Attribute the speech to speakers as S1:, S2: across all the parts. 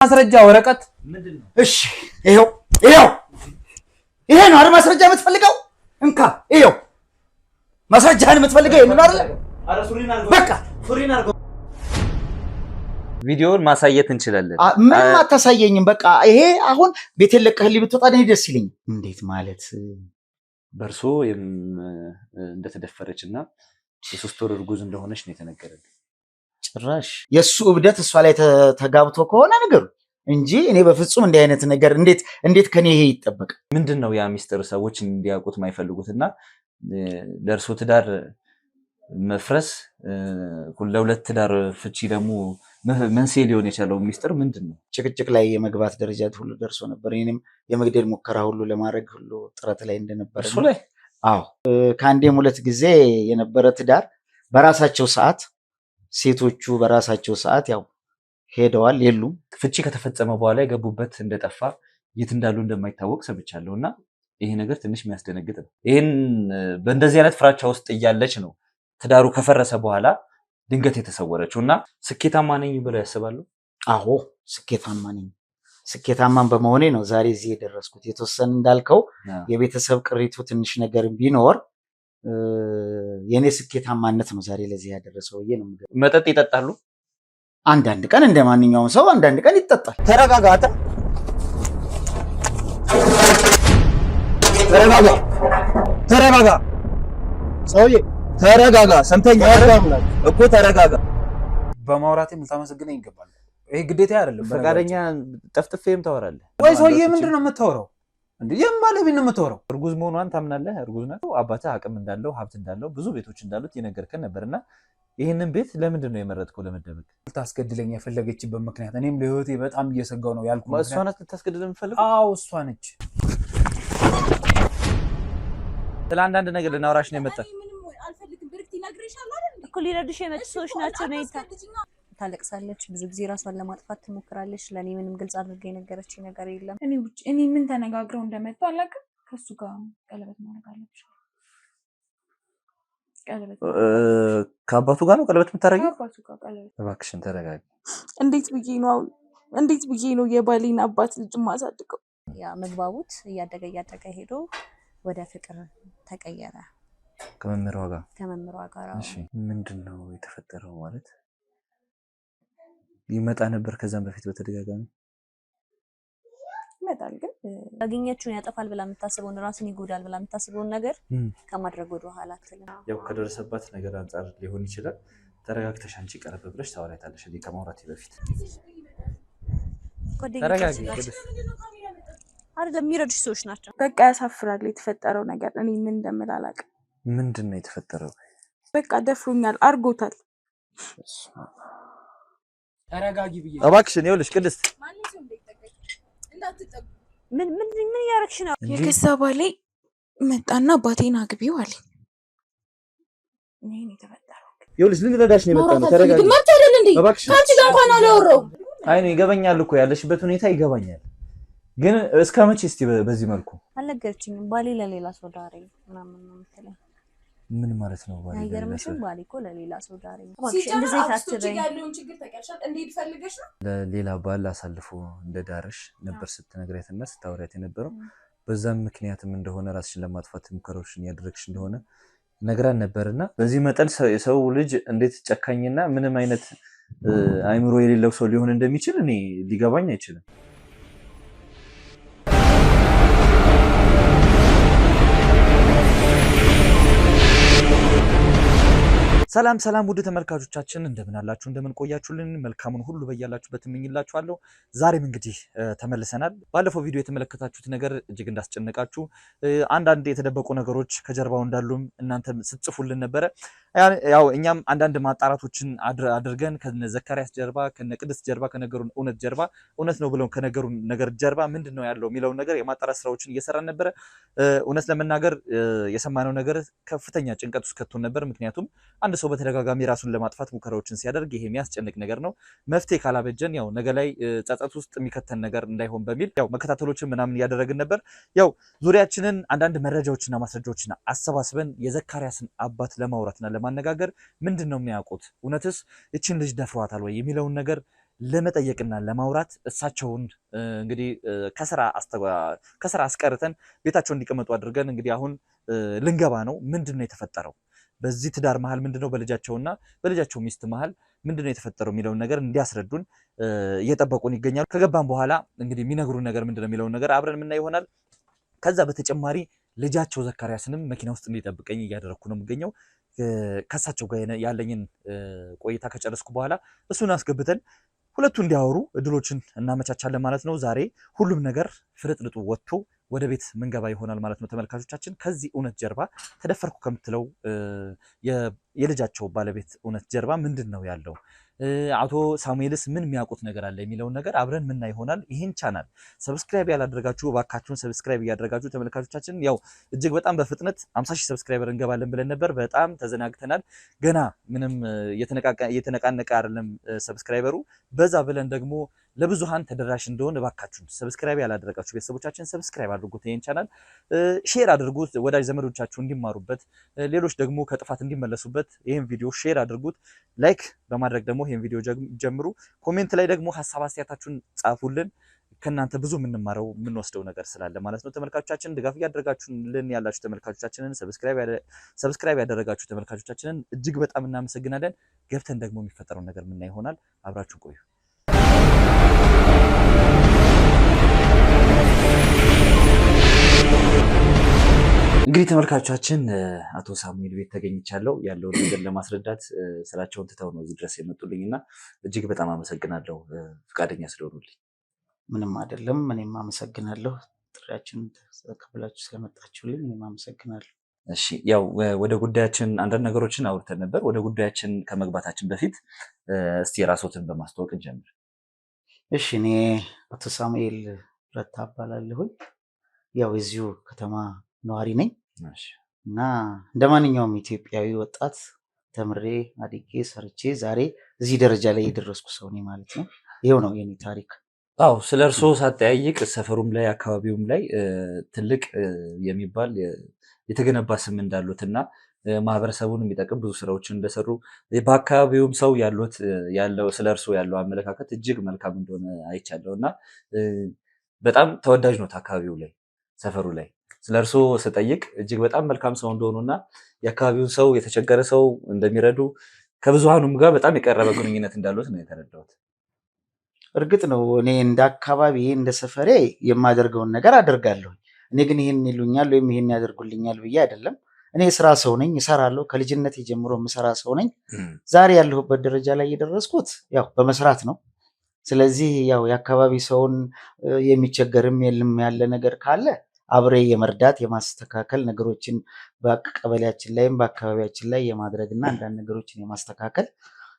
S1: ማስረጃ ወረቀት
S2: ምንድነው?
S3: እሺ ይሄው ይሄ ነው አይደል ማስረጃ የምትፈልገው? እንካ ይሄው ማስረጃህን የምትፈልገው ይሄን ነው አይደል?
S2: አረ ሱሪን አርገው
S3: በቃ
S2: ሱሪን አርገው።
S1: ቪዲዮውን ማሳየት እንችላለን።
S3: ምንም አታሳየኝም። በቃ ይሄ አሁን ቤቴን ለቀህልኝ ብትወጣ ነው ደስ ይለኛል። እንዴት ማለት
S1: በርሶ እንደተደፈረችና የሶስት ወር እርጉዝ እንደሆነች ነው የተነገረን።
S3: ጭራሽ የሱ እብደት እሷ ላይ ተጋብቶ ከሆነ ነገሩ እንጂ እኔ በፍጹም እንዲህ አይነት ነገር እንዴት ከኔ ይሄ ይጠበቅ?
S1: ምንድነው ያ ሚስጥር ሰዎች እንዲያውቁት የማይፈልጉትና ለእርሶ ትዳር መፍረስ ለሁለት ትዳር ፍቺ ደግሞ መንስኤ ሊሆን የቻለው ሚስጥር ምንድነው?
S3: ጭቅጭቅ ላይ የመግባት ደረጃ ሁሉ ደርሶ ነበር። እኔም የመግደል ሙከራ ሁሉ ለማድረግ ሁሉ ጥረት ላይ እንደነበረ
S1: እሱ ላይ
S3: አዎ ከአንዴም ሁለት ጊዜ የነበረ ትዳር በራሳቸው ሰዓት ሴቶቹ በራሳቸው ሰዓት ያው ሄደዋል የሉም።
S1: ፍቺ ከተፈጸመ በኋላ የገቡበት እንደጠፋ የት እንዳሉ እንደማይታወቅ ሰምቻለሁና ይሄ ነገር ትንሽ የሚያስደነግጥ ነው። ይሄን በእንደዚህ አይነት ፍራቻ ውስጥ እያለች ነው ትዳሩ ከፈረሰ በኋላ ድንገት የተሰወረችውና ስኬታማ ነኝ ብለው ያስባሉ?
S3: አዎ ስኬታማ ነኝ። ስኬታማን በመሆኔ ነው ዛሬ እዚህ የደረስኩት። የተወሰነ እንዳልከው የቤተሰብ ቅሪቱ ትንሽ ነገር ቢኖር የኔ ስኬታማነት ነው ዛሬ ለዚህ ያደረሰው ብዬ ነው።
S1: መጠጥ ይጠጣሉ?
S3: አንዳንድ ቀን እንደ ማንኛውም ሰው አንዳንድ ቀን ይጠጣል።
S1: ተረጋጋ
S2: ሰውዬ ተረጋጋ። ሰምተኛ እኮ ተረጋጋ።
S4: በማውራቴ ልታመሰግነኝ ይገባል። ይሄ ግዴታ አይደለም።
S1: ፈቃደኛ ጠፍጥፌም ታወራለህ
S4: ወይ? ሰውዬ ምንድን ነው የምታወራው? እንዴ የማለብኝ ነው የምታወራው?
S1: እርጉዝ መሆኗን ታምናለህ? እርጉዝ ናት። አባትህ አቅም እንዳለው ሀብት እንዳለው ብዙ ቤቶች እንዳሉት የነገርከን ነበርና ይህንን ቤት ለምንድን ነው የመረጥከው? ለመደበቅ?
S4: ልታስገድለኝ የፈለገችበት ምክንያት እኔም ለህይወቴ በጣም እየሰጋው ነው ያልኩት ምክንያት
S1: እሷ ናት ልታስገድል የምፈልገው?
S4: አዎ እሷ ነች።
S1: ስለ አንዳንድ ነገር ልናወራሽ ነው የመጣ
S5: እኮ ሊረዱሽ የመጡ ሰዎች ናቸው። ታለቅሳለች፣ ብዙ ጊዜ ራሷን ለማጥፋት ትሞክራለች። ለእኔ ምንም ግልጽ አድርጋ የነገረችኝ ነገር የለም።
S6: እኔ ምን ተነጋግረው እንደመጡ አላውቅም። ከሱ ጋር ቀለበት ማድረግ አለብሽ። ቀለበት
S1: ከአባቱ ጋር ነው ቀለበት የምታደርጊው?
S6: ከአባቱ ጋር ቀለበት።
S1: እባክሽን ተረጋጊ።
S6: እንዴት ብዬ ነው የባሌን አባት ልጅ ማሳድገው?
S5: ያ መግባቡት እያደገ ሄዶ ወደ ፍቅር ተቀየረ
S1: ከመምህሯ ጋር።
S5: እሺ
S1: ምንድነው የተፈጠረው? ማለት ይመጣ ነበር ከዛም በፊት በተደጋጋሚ
S6: ይመጣል፣ ግን
S5: ያገኘችውን ያጠፋል ብላ የምታስበውን ራስን ይጎዳል ብላ የምታስበውን ነገር ከማድረግ ወደ ኋላ አትልም።
S1: ያው ከደረሰባት ነገር አንጻር ሊሆን ይችላል። ተረጋግተሽ አንቺ ቀረብ ብለሽ ታወራታለሽ ከማውራቴ በፊት። ተረጋጊ።
S5: አይደለም የሚረዱሽ ሰዎች ናቸው።
S6: በቃ ያሳፍራል የተፈጠረው ነገር። እኔ ምን እንደምል አላውቅም።
S1: ምንድነው የተፈጠረው?
S6: በቃ ደፍሮኛል፣ አርጎታል።
S4: ተረጋጊ ብዬ
S1: እባክሽን። ይኸውልሽ ቅድስት
S5: ምን እያደረግሽ ነው?
S6: የገዛ ባሌ መጣና አባቴን አግቢው አለኝ። ይሄን የተፈጠረው
S1: ይኸውልሽ ልንረዳሽ ነው የመጣነው። ተረጋጊ።
S6: መብት አይደል እንዴ? ካንቺ ጋር እንኳን አላወራሁም።
S1: አይ ነው ይገባኛል እኮ ያለሽበት ሁኔታ ይገባኛል። ግን እስከ መቼ እስቲ በዚህ መልኩ
S5: አልነገረችኝም። ባሌ ለሌላ ሰው ዳረኝ ምናምን ነው የምትለኝ።
S1: ምን ማለት ነው?
S5: አይገርምሽም? ባሌ እኮ ለሌላ ሰው ዳረኝ። እንደዚህ ታስበኝ
S6: ያለውን ችግር ተቀርሻል። እንዴት ፈልገሽ ነው?
S1: ለሌላ ባል አሳልፎ እንደዳረሽ ነበር ስትነግሪያትና ስታወሪያት የነበረው። በዛም ምክንያትም እንደሆነ ራስሽን ለማጥፋት ሙከራዎችን ያደረግሽ እንደሆነ ነግራን ነበርና በዚህ መጠን የሰው ልጅ እንዴት ጨካኝና ምንም አይነት አይምሮ የሌለው ሰው ሊሆን እንደሚችል እኔ ሊገባኝ አይችልም። ሰላም ውድ ተመልካቾቻችን እንደምን አላችሁ? እንደምን ቆያችሁልን? መልካሙን ሁሉ በያላችሁበት እመኝላችኋለሁ። ዛሬም እንግዲህ ተመልሰናል። ባለፈው ቪዲዮ የተመለከታችሁት ነገር እጅግ እንዳስጨነቃችሁ፣ አንዳንድ የተደበቁ ነገሮች ከጀርባው እንዳሉም እናንተም ስትጽፉልን ነበረ። ያው እኛም አንዳንድ ማጣራቶችን አድርገን ከነ ዘካሪያስ ጀርባ ከነ ቅድስት ጀርባ ከነገሩን እውነት ጀርባ እውነት ነው ብለው ከነገሩን ነገር ጀርባ ምንድነው ያለው የሚለውን ነገር የማጣራት ስራዎችን እየሰራን ነበረ። እውነት ለመናገር የሰማነው ነገር ከፍተኛ ጭንቀት ውስጥ ከቶን ነበር። ምክንያቱም አንድ ሰው በተደጋጋሚ ራሱን ለማጥፋት ሙከራዎችን ሲያደርግ ይሄ የሚያስጨንቅ ነገር ነው። መፍትሄ ካላበጀን ያው ነገ ላይ ጸጸት ውስጥ የሚከተን ነገር እንዳይሆን በሚል ያው መከታተሎችን ምናምን እያደረግን ነበር። ያው ዙሪያችንን አንዳንድ መረጃዎችና ማስረጃዎችን አሰባስበን የዘካሪያስን አባት ለማውራትና ለማነጋገር ምንድነው የሚያውቁት፣ እውነትስ እቺን ልጅ ደፍሯታል ወይ የሚለውን ነገር ለመጠየቅና ለማውራት እሳቸውን እንግዲህ ከስራ አስቀርተን ቤታቸው እንዲቀመጡ አድርገን እንግዲህ አሁን ልንገባ ነው። ምንድነው የተፈጠረው በዚህ ትዳር መሃል ምንድነው በልጃቸውና በልጃቸው ሚስት መሃል ምንድነው የተፈጠረው የሚለውን ነገር እንዲያስረዱን እየጠበቁን ይገኛሉ። ከገባን በኋላ እንግዲህ የሚነግሩን ነገር ምንድነው የሚለውን ነገር አብረን የምናይ ይሆናል። ከዛ በተጨማሪ ልጃቸው ዘካሪያስንም መኪና ውስጥ እንዲጠብቀኝ እያደረኩ ነው የምገኘው። ከሳቸው ጋር ያለኝን ቆይታ ከጨረስኩ በኋላ እሱን አስገብተን ሁለቱ እንዲያወሩ እድሎችን እናመቻቻለን ማለት ነው። ዛሬ ሁሉም ነገር ፍርጥርጡ ወጥቶ ወደ ቤት ምንገባ ይሆናል ማለት ነው። ተመልካቾቻችን ከዚህ እውነት ጀርባ ተደፈርኩ ከምትለው የልጃቸው ባለቤት እውነት ጀርባ ምንድን ነው ያለው? አቶ ሳሙኤልስ ምን የሚያውቁት ነገር አለ የሚለውን ነገር አብረን ምና ይሆናል። ይህን ቻናል ሰብስክራይብ ያላደረጋችሁ እባካችሁን ሰብስክራይብ እያደረጋችሁ ተመልካቾቻችን፣ ያው እጅግ በጣም በፍጥነት 50,000 ሰብስክራይበር እንገባለን ብለን ነበር። በጣም ተዘናግተናል። ገና ምንም እየተነቃነቀ አይደለም ሰብስክራይበሩ። በዛ ብለን ደግሞ ለብዙሃን ተደራሽ እንደሆነ እባካችሁን ሰብስክራይብ ያላደረጋችሁ ቤተሰቦቻችን ሰብስክራይብ አድርጉት። ይሄን ቻናል ሼር አድርጉት፣ ወዳጅ ዘመዶቻችሁ እንዲማሩበት፣ ሌሎች ደግሞ ከጥፋት እንዲመለሱበት ይሄን ቪዲዮ ሼር አድርጉት። ላይክ በማድረግ ደግሞ ይሄን ቪዲዮ ጀምሩ። ኮሜንት ላይ ደግሞ ሀሳብ አስተያየታችሁን ጻፉልን። ከናንተ ብዙ የምንማረው የምንወስደው ነገር ስላለ ማለት ነው። ተመልካቾቻችን ድጋፍ እያደረጋችሁልን ያላችሁ ተመልካቾቻችንን ሰብስክራይብ ያደረጋችሁ ተመልካቾቻችንን እጅግ በጣም እናመሰግናለን። ገብተን ደግሞ የሚፈጠረው ነገር ምና ይሆናል። አብራችሁን ቆዩ። እንግዲህ ተመልካቾቻችን አቶ ሳሙኤል ቤት ተገኝቻለሁ። ያለውን ነገር ለማስረዳት ስራቸውን ትተው ነው እዚህ ድረስ የመጡልኝና እጅግ በጣም አመሰግናለሁ ፈቃደኛ ስለሆኑልኝ።
S3: ምንም አይደለም። እኔም አመሰግናለሁ ጥሪያችንን ተቀብላችሁ ስለመጣችሁልኝ እኔም አመሰግናለሁ።
S1: እሺ ያው ወደ ጉዳያችን አንዳንድ ነገሮችን አውርተን ነበር። ወደ ጉዳያችን ከመግባታችን በፊት እስቲ ራስዎትን በማስተዋወቅ እንጀምር።
S3: እሺ እኔ አቶ ሳሙኤል ረታ እባላለሁ። ያው የዚሁ ከተማ ነዋሪ ነኝ እና እንደ ማንኛውም ኢትዮጵያዊ ወጣት ተምሬ አድጌ ሰርቼ ዛሬ እዚህ ደረጃ ላይ የደረስኩ ሰው ነኝ ማለት ነው። ይሄው ነው የኔ ታሪክ።
S1: አዎ ስለ እርሶ ሳጠያይቅ ሰፈሩም ላይ አካባቢውም ላይ ትልቅ የሚባል የተገነባ ስም እንዳሉትና ማህበረሰቡን የሚጠቅም ብዙ ስራዎችን እንደሰሩ በአካባቢውም ሰው ያለው ስለ እርሶ ያለው አመለካከት እጅግ መልካም እንደሆነ አይቻለሁ እና በጣም ተወዳጅ ነው አካባቢው ላይ ሰፈሩ ላይ። ስለ እርሶ ስጠይቅ እጅግ በጣም መልካም ሰው እንደሆኑና የአካባቢውን ሰው የተቸገረ ሰው እንደሚረዱ ከብዙሃኑም ጋር በጣም የቀረበ ግንኙነት እንዳሉት ነው የተረዳሁት።
S3: እርግጥ ነው እኔ እንደ አካባቢ እንደ ሰፈሬ የማደርገውን ነገር አደርጋለሁ። እኔ ግን ይህን ይሉኛል ወይም ይህን ያደርጉልኛል ብዬ አይደለም። እኔ የስራ ሰው ነኝ፣ እሰራለሁ። ከልጅነት ጀምሮ የምሰራ ሰው ነኝ። ዛሬ ያለሁበት ደረጃ ላይ የደረስኩት ያው በመስራት ነው። ስለዚህ ያው የአካባቢ ሰውን የሚቸገርም የለም ያለ ነገር ካለ አብሬ የመርዳት የማስተካከል ነገሮችን በቀበሌያችን ላይም በአካባቢያችን ላይ የማድረግና አንዳንድ ነገሮችን የማስተካከል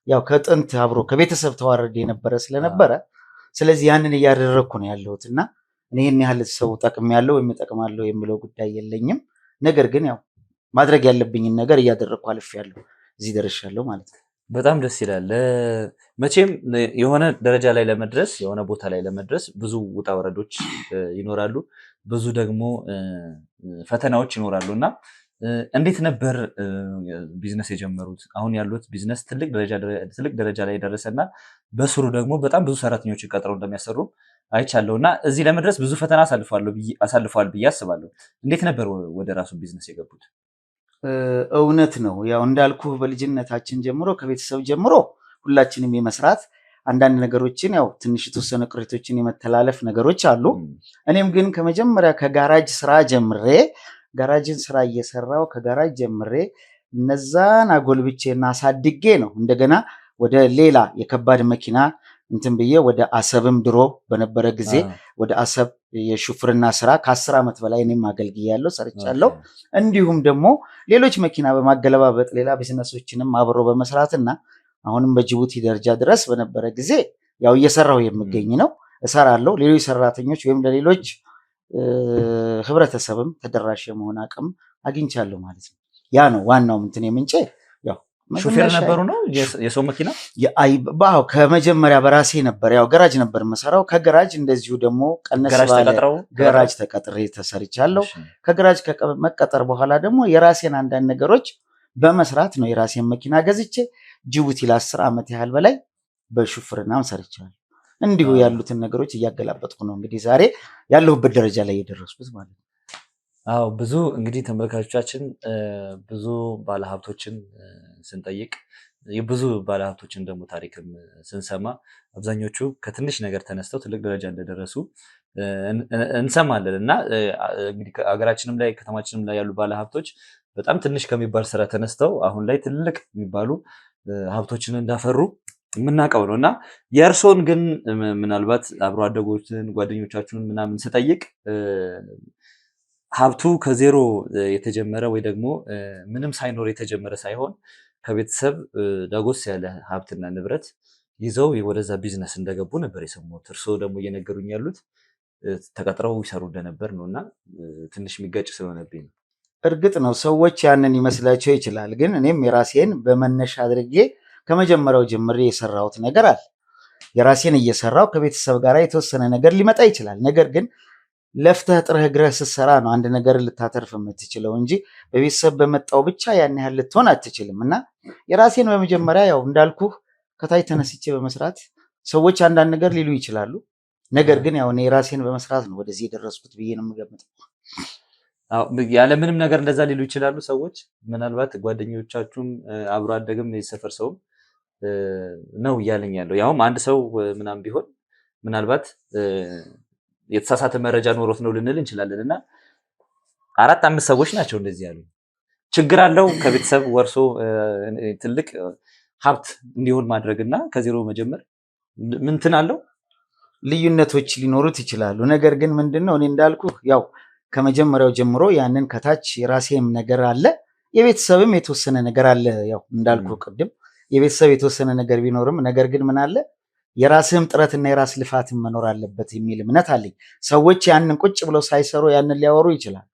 S3: ያው ከጥንት አብሮ ከቤተሰብ ተዋረድ የነበረ ስለነበረ ስለዚህ ያንን እያደረግኩ ነው ያለሁት እና እኔ ይህን ያህል ሰው ጠቅሜያለሁ ወይም እጠቅማለሁ የሚለው ጉዳይ የለኝም። ነገር ግን ያው ማድረግ ያለብኝን ነገር እያደረግኩ አልፌያለሁ፣ እዚህ ደርሻለሁ ማለት ነው።
S1: በጣም ደስ ይላል። መቼም የሆነ ደረጃ ላይ ለመድረስ የሆነ ቦታ ላይ ለመድረስ ብዙ ውጣ ወረዶች ይኖራሉ፣ ብዙ ደግሞ ፈተናዎች ይኖራሉ እና እንዴት ነበር ቢዝነስ የጀመሩት? አሁን ያሉት ቢዝነስ ትልቅ ደረጃ ላይ ደረሰና በስሩ ደግሞ በጣም ብዙ ሰራተኞችን ቀጥረው እንደሚያሰሩ አይቻለሁ እና እዚህ ለመድረስ ብዙ ፈተና አሳልፈዋል ብዬ አስባለሁ። እንዴት ነበር ወደ ራሱ ቢዝነስ የገቡት?
S3: እውነት ነው። ያው እንዳልኩ በልጅነታችን ጀምሮ ከቤተሰብ ጀምሮ ሁላችንም የመስራት አንዳንድ ነገሮችን ያው ትንሽ የተወሰነ ቅሬቶችን የመተላለፍ ነገሮች አሉ። እኔም ግን ከመጀመሪያ ከጋራጅ ስራ ጀምሬ ጋራጅን ስራ እየሰራው ከጋራጅ ጀምሬ እነዛን አጎልብቼና አሳድጌ ነው እንደገና ወደ ሌላ የከባድ መኪና እንትን ብዬ ወደ አሰብም ድሮ በነበረ ጊዜ ወደ አሰብ የሹፍርና ስራ ከ10 ዓመት በላይ እኔም አገልግያለሁ፣ ሰርቻለሁ። እንዲሁም ደግሞ ሌሎች መኪና በማገለባበጥ ሌላ ቢዝነሶችንም አብሮ በመስራትና አሁንም በጅቡቲ ደረጃ ድረስ በነበረ ጊዜ ያው እየሰራሁ የምገኝ ነው፣ እሰራለሁ። ሌሎች ሰራተኞች ወይም ለሌሎች ህብረተሰብም ተደራሽ የመሆን አቅም አግኝቻለሁ ማለት ነው። ያ ነው ዋናው እንትን የምንጭ ያው
S1: ሹፌር ነበሩ ነው የሰው መኪና
S3: ከመጀመሪያ በራሴ ነበር ያው ገራጅ ነበር መሰራው። ከገራጅ እንደዚሁ ደግሞ ቀነስ ባለ ገራጅ ተቀጥሬ ተሰርቻለሁ። ከገራጅ ከመቀጠር በኋላ ደግሞ የራሴን አንዳንድ ነገሮች በመስራት ነው የራሴን መኪና ገዝቼ ጅቡቲ ለ10 ዓመት ያህል በላይ በሹፍርናም ሰርቻለሁ። እንዲሁ ያሉትን ነገሮች እያገላበጥኩ ነው እንግዲህ ዛሬ ያለሁበት ደረጃ ላይ የደረስኩት ማለት ነው።
S1: አዎ ብዙ እንግዲህ ተመልካቾቻችን ብዙ ባለሀብቶችን ስንጠይቅ የብዙ ባለሀብቶችን ደግሞ ታሪክም ስንሰማ አብዛኞቹ ከትንሽ ነገር ተነስተው ትልቅ ደረጃ እንደደረሱ እንሰማለን እና እንግዲህ ሀገራችንም ላይ ከተማችንም ላይ ያሉ ባለሀብቶች በጣም ትንሽ ከሚባል ስራ ተነስተው አሁን ላይ ትልቅ የሚባሉ ሀብቶችን እንዳፈሩ የምናውቀው ነው እና የእርሶን ግን ምናልባት አብሮ አደጎችን ጓደኞቻችሁን ምናምን ስጠይቅ ሀብቱ ከዜሮ የተጀመረ ወይ ደግሞ ምንም ሳይኖር የተጀመረ ሳይሆን ከቤተሰብ ዳጎስ ያለ ሀብትና ንብረት ይዘው ወደዛ ቢዝነስ እንደገቡ ነበር የሰማሁት። እርስዎ ደግሞ እየነገሩኝ ያሉት ተቀጥረው ይሰሩ እንደነበር ነው እና ትንሽ የሚጋጭ ስለሆነብኝ ነው።
S3: እርግጥ ነው ሰዎች ያንን ይመስላቸው ይችላል። ግን እኔም የራሴን በመነሻ አድርጌ ከመጀመሪያው ጀምሬ የሰራሁት ነገር አለ። የራሴን እየሰራው ከቤተሰብ ጋር የተወሰነ ነገር ሊመጣ ይችላል። ነገር ግን ለፍተህ ጥረህ ግረህ ስትሰራ ነው አንድ ነገር ልታተርፍ የምትችለው እንጂ በቤተሰብ በመጣው ብቻ ያን ያህል ልትሆን አትችልም። እና የራሴን በመጀመሪያ ያው እንዳልኩህ ከታች ተነስቼ በመስራት ሰዎች አንዳንድ ነገር ሊሉ ይችላሉ። ነገር ግን ያው እኔ የራሴን በመስራት ነው ወደዚህ የደረስኩት ብዬ ነው የምገምተው።
S1: ያለ ምንም ነገር እንደዛ ሊሉ ይችላሉ ሰዎች። ምናልባት ጓደኞቻችሁም አብሮ አደግም የሰፈር ሰውም ነው እያለኝ ያለው ያውም አንድ ሰው ምናምን ቢሆን ምናልባት የተሳሳተ መረጃ ኖሮት ነው ልንል እንችላለን እና 4-5 ሰዎች ናቸው እንደዚህ ያሉ። ችግር አለው ከቤተሰብ ወርሶ ትልቅ ሀብት እንዲሆን ማድረግና ከዜሮ መጀመር ምንትን አለው?
S3: ልዩነቶች ሊኖሩት ይችላሉ። ነገር ግን ምንድነው እኔ እንዳልኩ ያው ከመጀመሪያው ጀምሮ ያንን ከታች የራሴም ነገር አለ፣ የቤተሰብም የተወሰነ ነገር አለ። ያው እንዳልኩ ቅድም የቤተሰብ የተወሰነ ነገር ቢኖርም ነገር ግን ምን አለ የራስህም ጥረትና የራስ ልፋትም መኖር አለበት የሚል እምነት አለኝ። ሰዎች ያንን ቁጭ ብለው ሳይሰሩ ያንን ሊያወሩ ይችላል።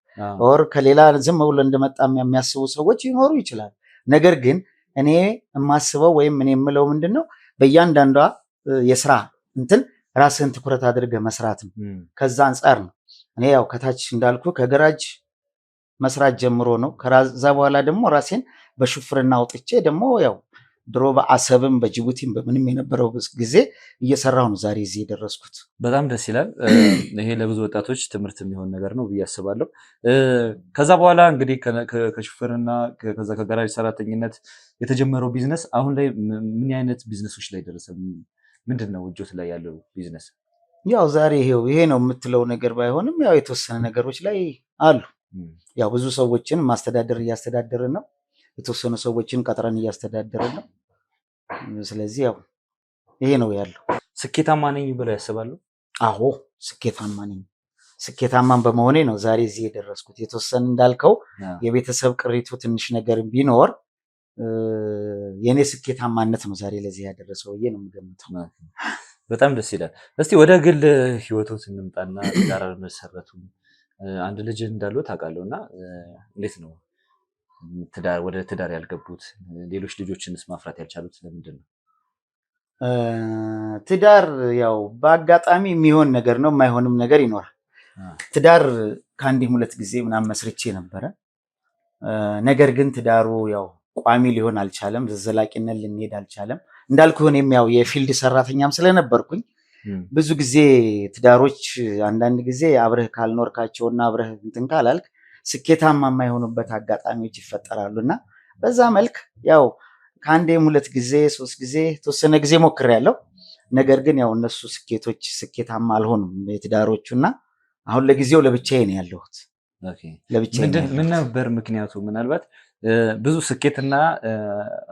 S3: ኦር ከሌላ ዝም ብሎ እንደመጣ የሚያስቡ ሰዎች ይኖሩ ይችላል። ነገር ግን እኔ የማስበው ወይም እኔ የምለው ምንድነው በእያንዳንዷ የስራ እንትን ራስህን ትኩረት አድርገህ መስራት ነው። ከዛ አንጻር ነው እኔ ያው ከታች እንዳልኩ ከገራጅ መስራት ጀምሮ ነው። ከዛ በኋላ ደግሞ ራሴን በሹፍርና አውጥቼ ደግሞ ያው ድሮ በአሰብም በጅቡቲም በምንም የነበረው ጊዜ እየሰራሁ ነው ዛሬ እዚህ የደረስኩት።
S1: በጣም ደስ ይላል። ይሄ ለብዙ ወጣቶች ትምህርት የሚሆን ነገር ነው ብዬ አስባለሁ። ከዛ በኋላ እንግዲህ ከሹፍርና ከዛ ከገራጅ ሰራተኝነት የተጀመረው ቢዝነስ አሁን ላይ ምን አይነት ቢዝነሶች ላይ ደረሰ? ምንድን ነው እጆት ላይ ያለው ቢዝነስ?
S3: ያው ዛሬ ይሄ ነው የምትለው ነገር ባይሆንም ያው የተወሰነ ነገሮች ላይ አሉ። ያው ብዙ ሰዎችን ማስተዳደር እያስተዳደርን ነው። የተወሰኑ ሰዎችን ቀጥረን እያስተዳደርን ነው። ስለዚህ ያው ይሄ ነው ያለው።
S1: ስኬታማ ነኝ ብለው ያስባሉ?
S3: አዎ ስኬታማ ነኝ። ስኬታማን በመሆኔ ነው ዛሬ እዚህ የደረስኩት። የተወሰነ እንዳልከው የቤተሰብ ቅሪቱ ትንሽ ነገር ቢኖር የኔ ስኬታማነት ነው ዛሬ ለዚህ ያደረሰው ብዬ ነው የምገምተው።
S1: በጣም ደስ ይላል። እስቲ ወደ ግል ህይወቶት እንምጣና ትዳር መሰረቱ አንድ ልጅ እንዳለው ታውቃለሁ እና እንዴት ነው ወደ ትዳር ያልገቡት? ሌሎች ልጆችንስ ማፍራት ያልቻሉት ለምንድን ነው?
S3: ትዳር ያው በአጋጣሚ የሚሆን ነገር ነው፣ የማይሆንም ነገር ይኖራል። ትዳር ከአንዴም 2 ጊዜ ምናምን መስርቼ ነበረ። ነገር ግን ትዳሩ ያው ቋሚ ሊሆን አልቻለም፣ ዘላቂነት ልንሄድ አልቻለም። እንዳልኩ እኔም ያው የፊልድ ሰራተኛም ስለነበርኩኝ ብዙ ጊዜ ትዳሮች አንዳንድ ጊዜ አብረህ ካልኖርካቸውና አብረህ እንትን ካላልክ ስኬታማ የማይሆኑበት አጋጣሚዎች ይፈጠራሉ እና በዛ መልክ ያው ከአንዴም 2 ጊዜ 3 ጊዜ ተወሰነ ጊዜ ሞክሬያለሁ። ነገር ግን ያው እነሱ ስኬቶች ስኬታማ አልሆኑም የትዳሮቹ እና አሁን ለጊዜው ለብቻዬ ነው ያለሁት።
S1: ምን ነበር ምክንያቱ? ምናልባት ብዙ ስኬትና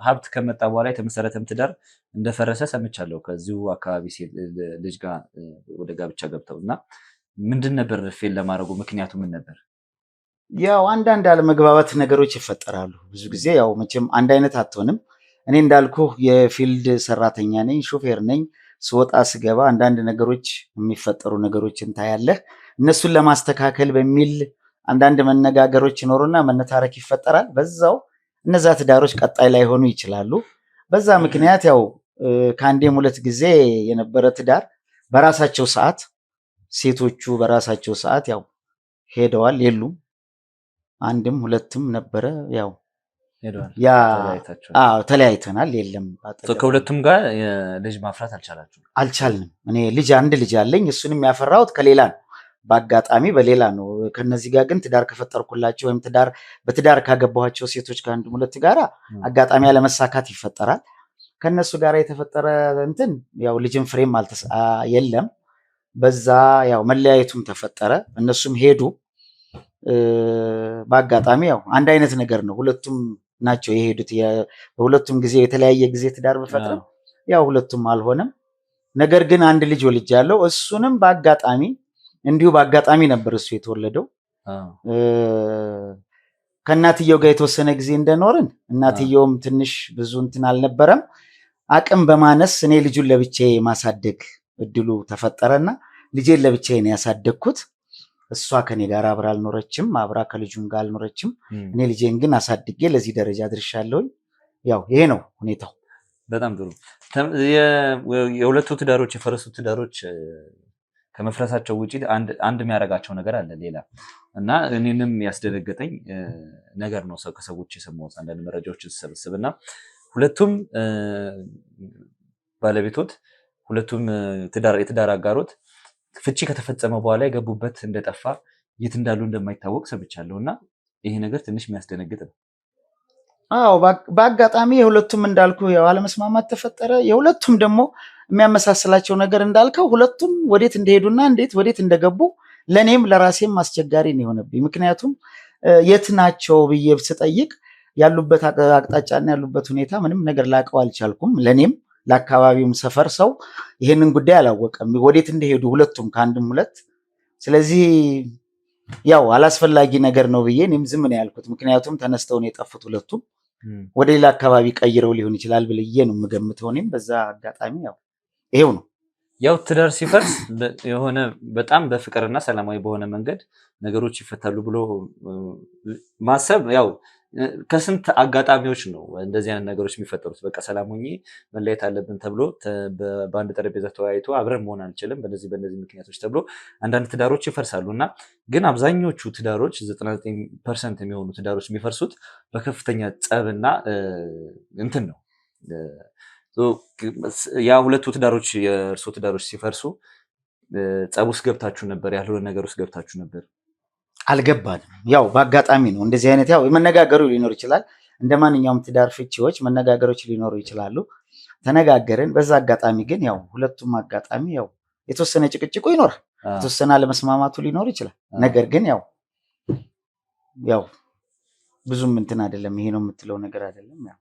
S1: ሀብት ከመጣ በኋላ የተመሰረተም ትዳር እንደፈረሰ ሰምቻለሁ ከዚሁ አካባቢ ልጅ ጋር ወደ ጋብቻ ገብተው እና ምንድን ነበር ፌል ለማድረጉ ምክንያቱ ምን ነበር?
S3: ያው አንዳንድ አለመግባባት ነገሮች ይፈጠራሉ። ብዙ ጊዜ ያው መቼም አንድ አይነት አትሆንም። እኔ እንዳልኩ የፊልድ ሰራተኛ ነኝ፣ ሾፌር ነኝ። ስወጣ ስገባ አንዳንድ ነገሮች የሚፈጠሩ ነገሮችን ታያለህ። እነሱን ለማስተካከል በሚል አንዳንድ መነጋገሮች ይኖሩና መነታረክ ይፈጠራል። በዛው እነዛ ትዳሮች ቀጣይ ላይሆኑ ይችላሉ። በዛ ምክንያት ያው ከአንዴም 2 ጊዜ የነበረ ትዳር በራሳቸው ሰዓት ሴቶቹ በራሳቸው ሰዓት ያው ሄደዋል፣ የሉም። 1ም 2ም ነበረ። ያው ያ ተለያይተናል። የለም
S1: ከሁለቱም ጋር ልጅ ማፍራት
S3: አልቻልንም። እኔ አንድ ልጅ አለኝ። እሱንም ያፈራሁት ከሌላ ነው፣ በአጋጣሚ በሌላ ነው። ከነዚህ ጋር ግን ትዳር ከፈጠርኩላቸው ወይም በትዳር ካገባኋቸው ሴቶች ከአንድ ሁለት ጋር አጋጣሚ ያለመሳካት ይፈጠራል። ከነሱ ጋር የተፈጠረ እንትን ያው ልጅን ፍሬም የለም። በዛ ያው መለያየቱም ተፈጠረ። እነሱም ሄዱ። በአጋጣሚ ያው አንድ አይነት ነገር ነው። ሁለቱም ናቸው የሄዱት። በሁለቱም ጊዜ የተለያየ ጊዜ ትዳር በፈጥረው ያው ሁለቱም አልሆነም። ነገር ግን አንድ ልጅ ወልጃለሁ። እሱንም በአጋጣሚ ነበር እሱ የተወለደው። ከእናትየው ጋር የተወሰነ ጊዜ እንደኖርን እናትየውም ትንሽ ብዙ እንትን አልነበረም። አቅም በማነስ እኔ ልጁን ለብቻዬ ማሳደግ እድሉ ተፈጠረና ልጄን ለብቻዬ ነው ያሳደግኩት። እሷ ከኔ ጋር አብራ አልኖረችም፣ አብራ ከልጁም ጋር አልኖረችም። እኔ ልጄን ግን አሳድጌ ለዚህ ደረጃ አድርሻለሁኝ። ያው ይሄ ነው ሁኔታው።
S1: በጣም ጥሩ። የሁለቱ ትዳሮች የፈረሱ ትዳሮች ከመፍረሳቸው ውጪ አንድ የሚያደርጋቸው ነገር አለ ሌላ እና እኔንም ያስደነገጠኝ ነገር ነው። ከሰዎች የሰማሁት አንዳንድ መረጃዎችን ስሰበስብ እና ሁለቱም ባለቤቶት ሁለቱም የትዳር አጋሮት ፍቺ ከተፈጸመ በኋላ የገቡበት እንደጠፋ የት እንዳሉ እንደማይታወቅ ሰምቻለሁ እና ይሄ ነገር ትንሽ የሚያስደነግጥ ነው።
S3: አዎ በአጋጣሚ የሁለቱም እንዳልኩ ያው አለመስማማት ተፈጠረ። የሁለቱም ደግሞ የሚያመሳስላቸው ነገር እንዳልከው ሁለቱም ወዴት እንደሄዱና ወዴት እንደገቡ ለኔም ለራሴም አስቸጋሪ ነው የሆነብኝ። ምክንያቱም የት ናቸው ብዬ ስጠይቅ ያሉበት አቅጣጫና ያሉበት ሁኔታ ምንም ነገር ላቀው አልቻልኩም። ለኔም ለአካባቢውም ሰፈር ሰው ይሄንን ጉዳይ አላወቀም ወዴት እንደሄዱ ሁለቱም ከአንድም ሁለት። ስለዚህ ያው አላስፈላጊ ነገር ነው ብዬ እኔም ዝም ነው ያልኩት። ምክንያቱም ተነስተው ነው የጠፉት ሁለቱም ወደ ሌላ አካባቢ ቀይረው ሊሆን ይችላል ብዬ ነው የምገምተው። እኔም በዛ አጋጣሚ ያው ይሄው ነው።
S1: ያው ትዳር ሲፈርስ የሆነ በጣም በፍቅርና ሰላማዊ በሆነ መንገድ ነገሮች ይፈታሉ ብሎ ማሰብ ያው ከስንት አጋጣሚዎች ነው እንደዚህ አይነት ነገሮች የሚፈጠሩት። በቃ ሰላም ሆኜ መለየት አለብን ተብሎ በአንድ ጠረጴዛ ተወያይቶ አብረን መሆን አንችልም በእነዚህ ምክንያቶች ተብሎ አንዳንድ ትዳሮች ይፈርሳሉ እና ግን አብዛኞቹ ትዳሮች 99% የሚሆኑ ትዳሮች የሚፈርሱት በከፍተኛ ጸብና እንትን ነው። ያ ሁለቱ ትዳሮች የእርሶ ትዳሮች ሲፈርሱ ጸብ ውስጥ ገብታችሁ ነበር? ያልሆነ ነገር ውስጥ ገብታችሁ ነበር?
S3: አልገባንም። ያው በአጋጣሚ ነው እንደዚህ አይነት ያው መነጋገሩ ሊኖር ይችላል። እንደ ማንኛውም ትዳር ፍቺዎች መነጋገሮች ሊኖሩ ይችላሉ። ተነጋገርን። በዛ አጋጣሚ ግን ያው ሁለቱም አጋጣሚ ያው የተወሰነ ጭቅጭቁ ይኖራል፣ የተወሰነ አለመስማማቱ ሊኖር ይችላል። ነገር ግን ያው ብዙም እንትን አይደለም። ይሄ ነው የምትለው ነገር አይደለም። ያው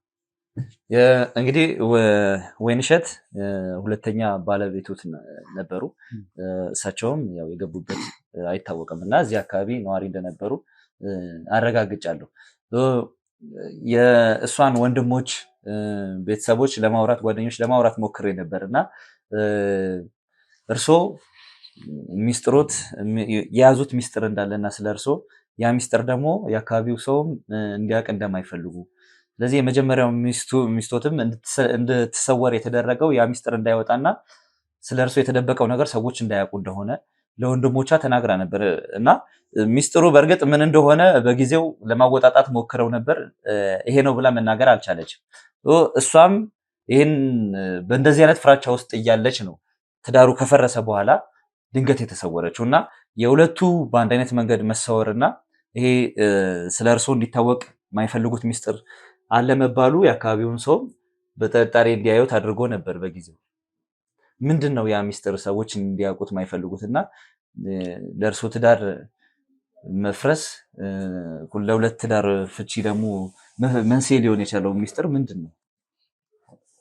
S1: እንግዲህ ወይንሸት ሁለተኛ ባለቤቶት ነበሩ። እሳቸውም ያው የገቡበት አይታወቅም እና እዚህ አካባቢ ነዋሪ እንደነበሩ አረጋግጫለሁ። የእሷን ወንድሞች፣ ቤተሰቦች ለማውራት ጓደኞች ለማውራት ሞክሬ ነበር እና እርሶ ሚስጥሮት የያዙት ሚስጥር እንዳለና ስለ እርሶ ያ ሚስጥር ደግሞ የአካባቢው ሰውም እንዲያውቅ እንደማይፈልጉ ስለዚህ የመጀመሪያው ሚስቶትም እንድትሰወር የተደረገው ያ ሚስጥር እንዳይወጣና ስለ እርሱ የተደበቀው ነገር ሰዎች እንዳያውቁ እንደሆነ ለወንድሞቿ ተናግራ ነበር እና ሚስጥሩ በእርግጥ ምን እንደሆነ በጊዜው ለማወጣጣት ሞክረው ነበር። ይሄ ነው ብላ መናገር አልቻለችም። እሷም ይህን በእንደዚህ አይነት ፍራቻ ውስጥ እያለች ነው ትዳሩ ከፈረሰ በኋላ ድንገት የተሰወረችው እና የሁለቱ በአንድ አይነት መንገድ መሰወርና ይሄ ስለ እርሱ እንዲታወቅ የማይፈልጉት ሚስጥር አለመባሉ የአካባቢውን ሰው በጥርጣሬ እንዲያዩት አድርጎ ነበር በጊዜው። ምንድን ነው ያ ሚስጥር ሰዎች እንዲያውቁት የማይፈልጉት እና ለእርሶ ትዳር መፍረስ ለሁለት ትዳር ፍቺ ደግሞ መንስኤ ሊሆን የቻለው ሚስጥር ምንድን ነው?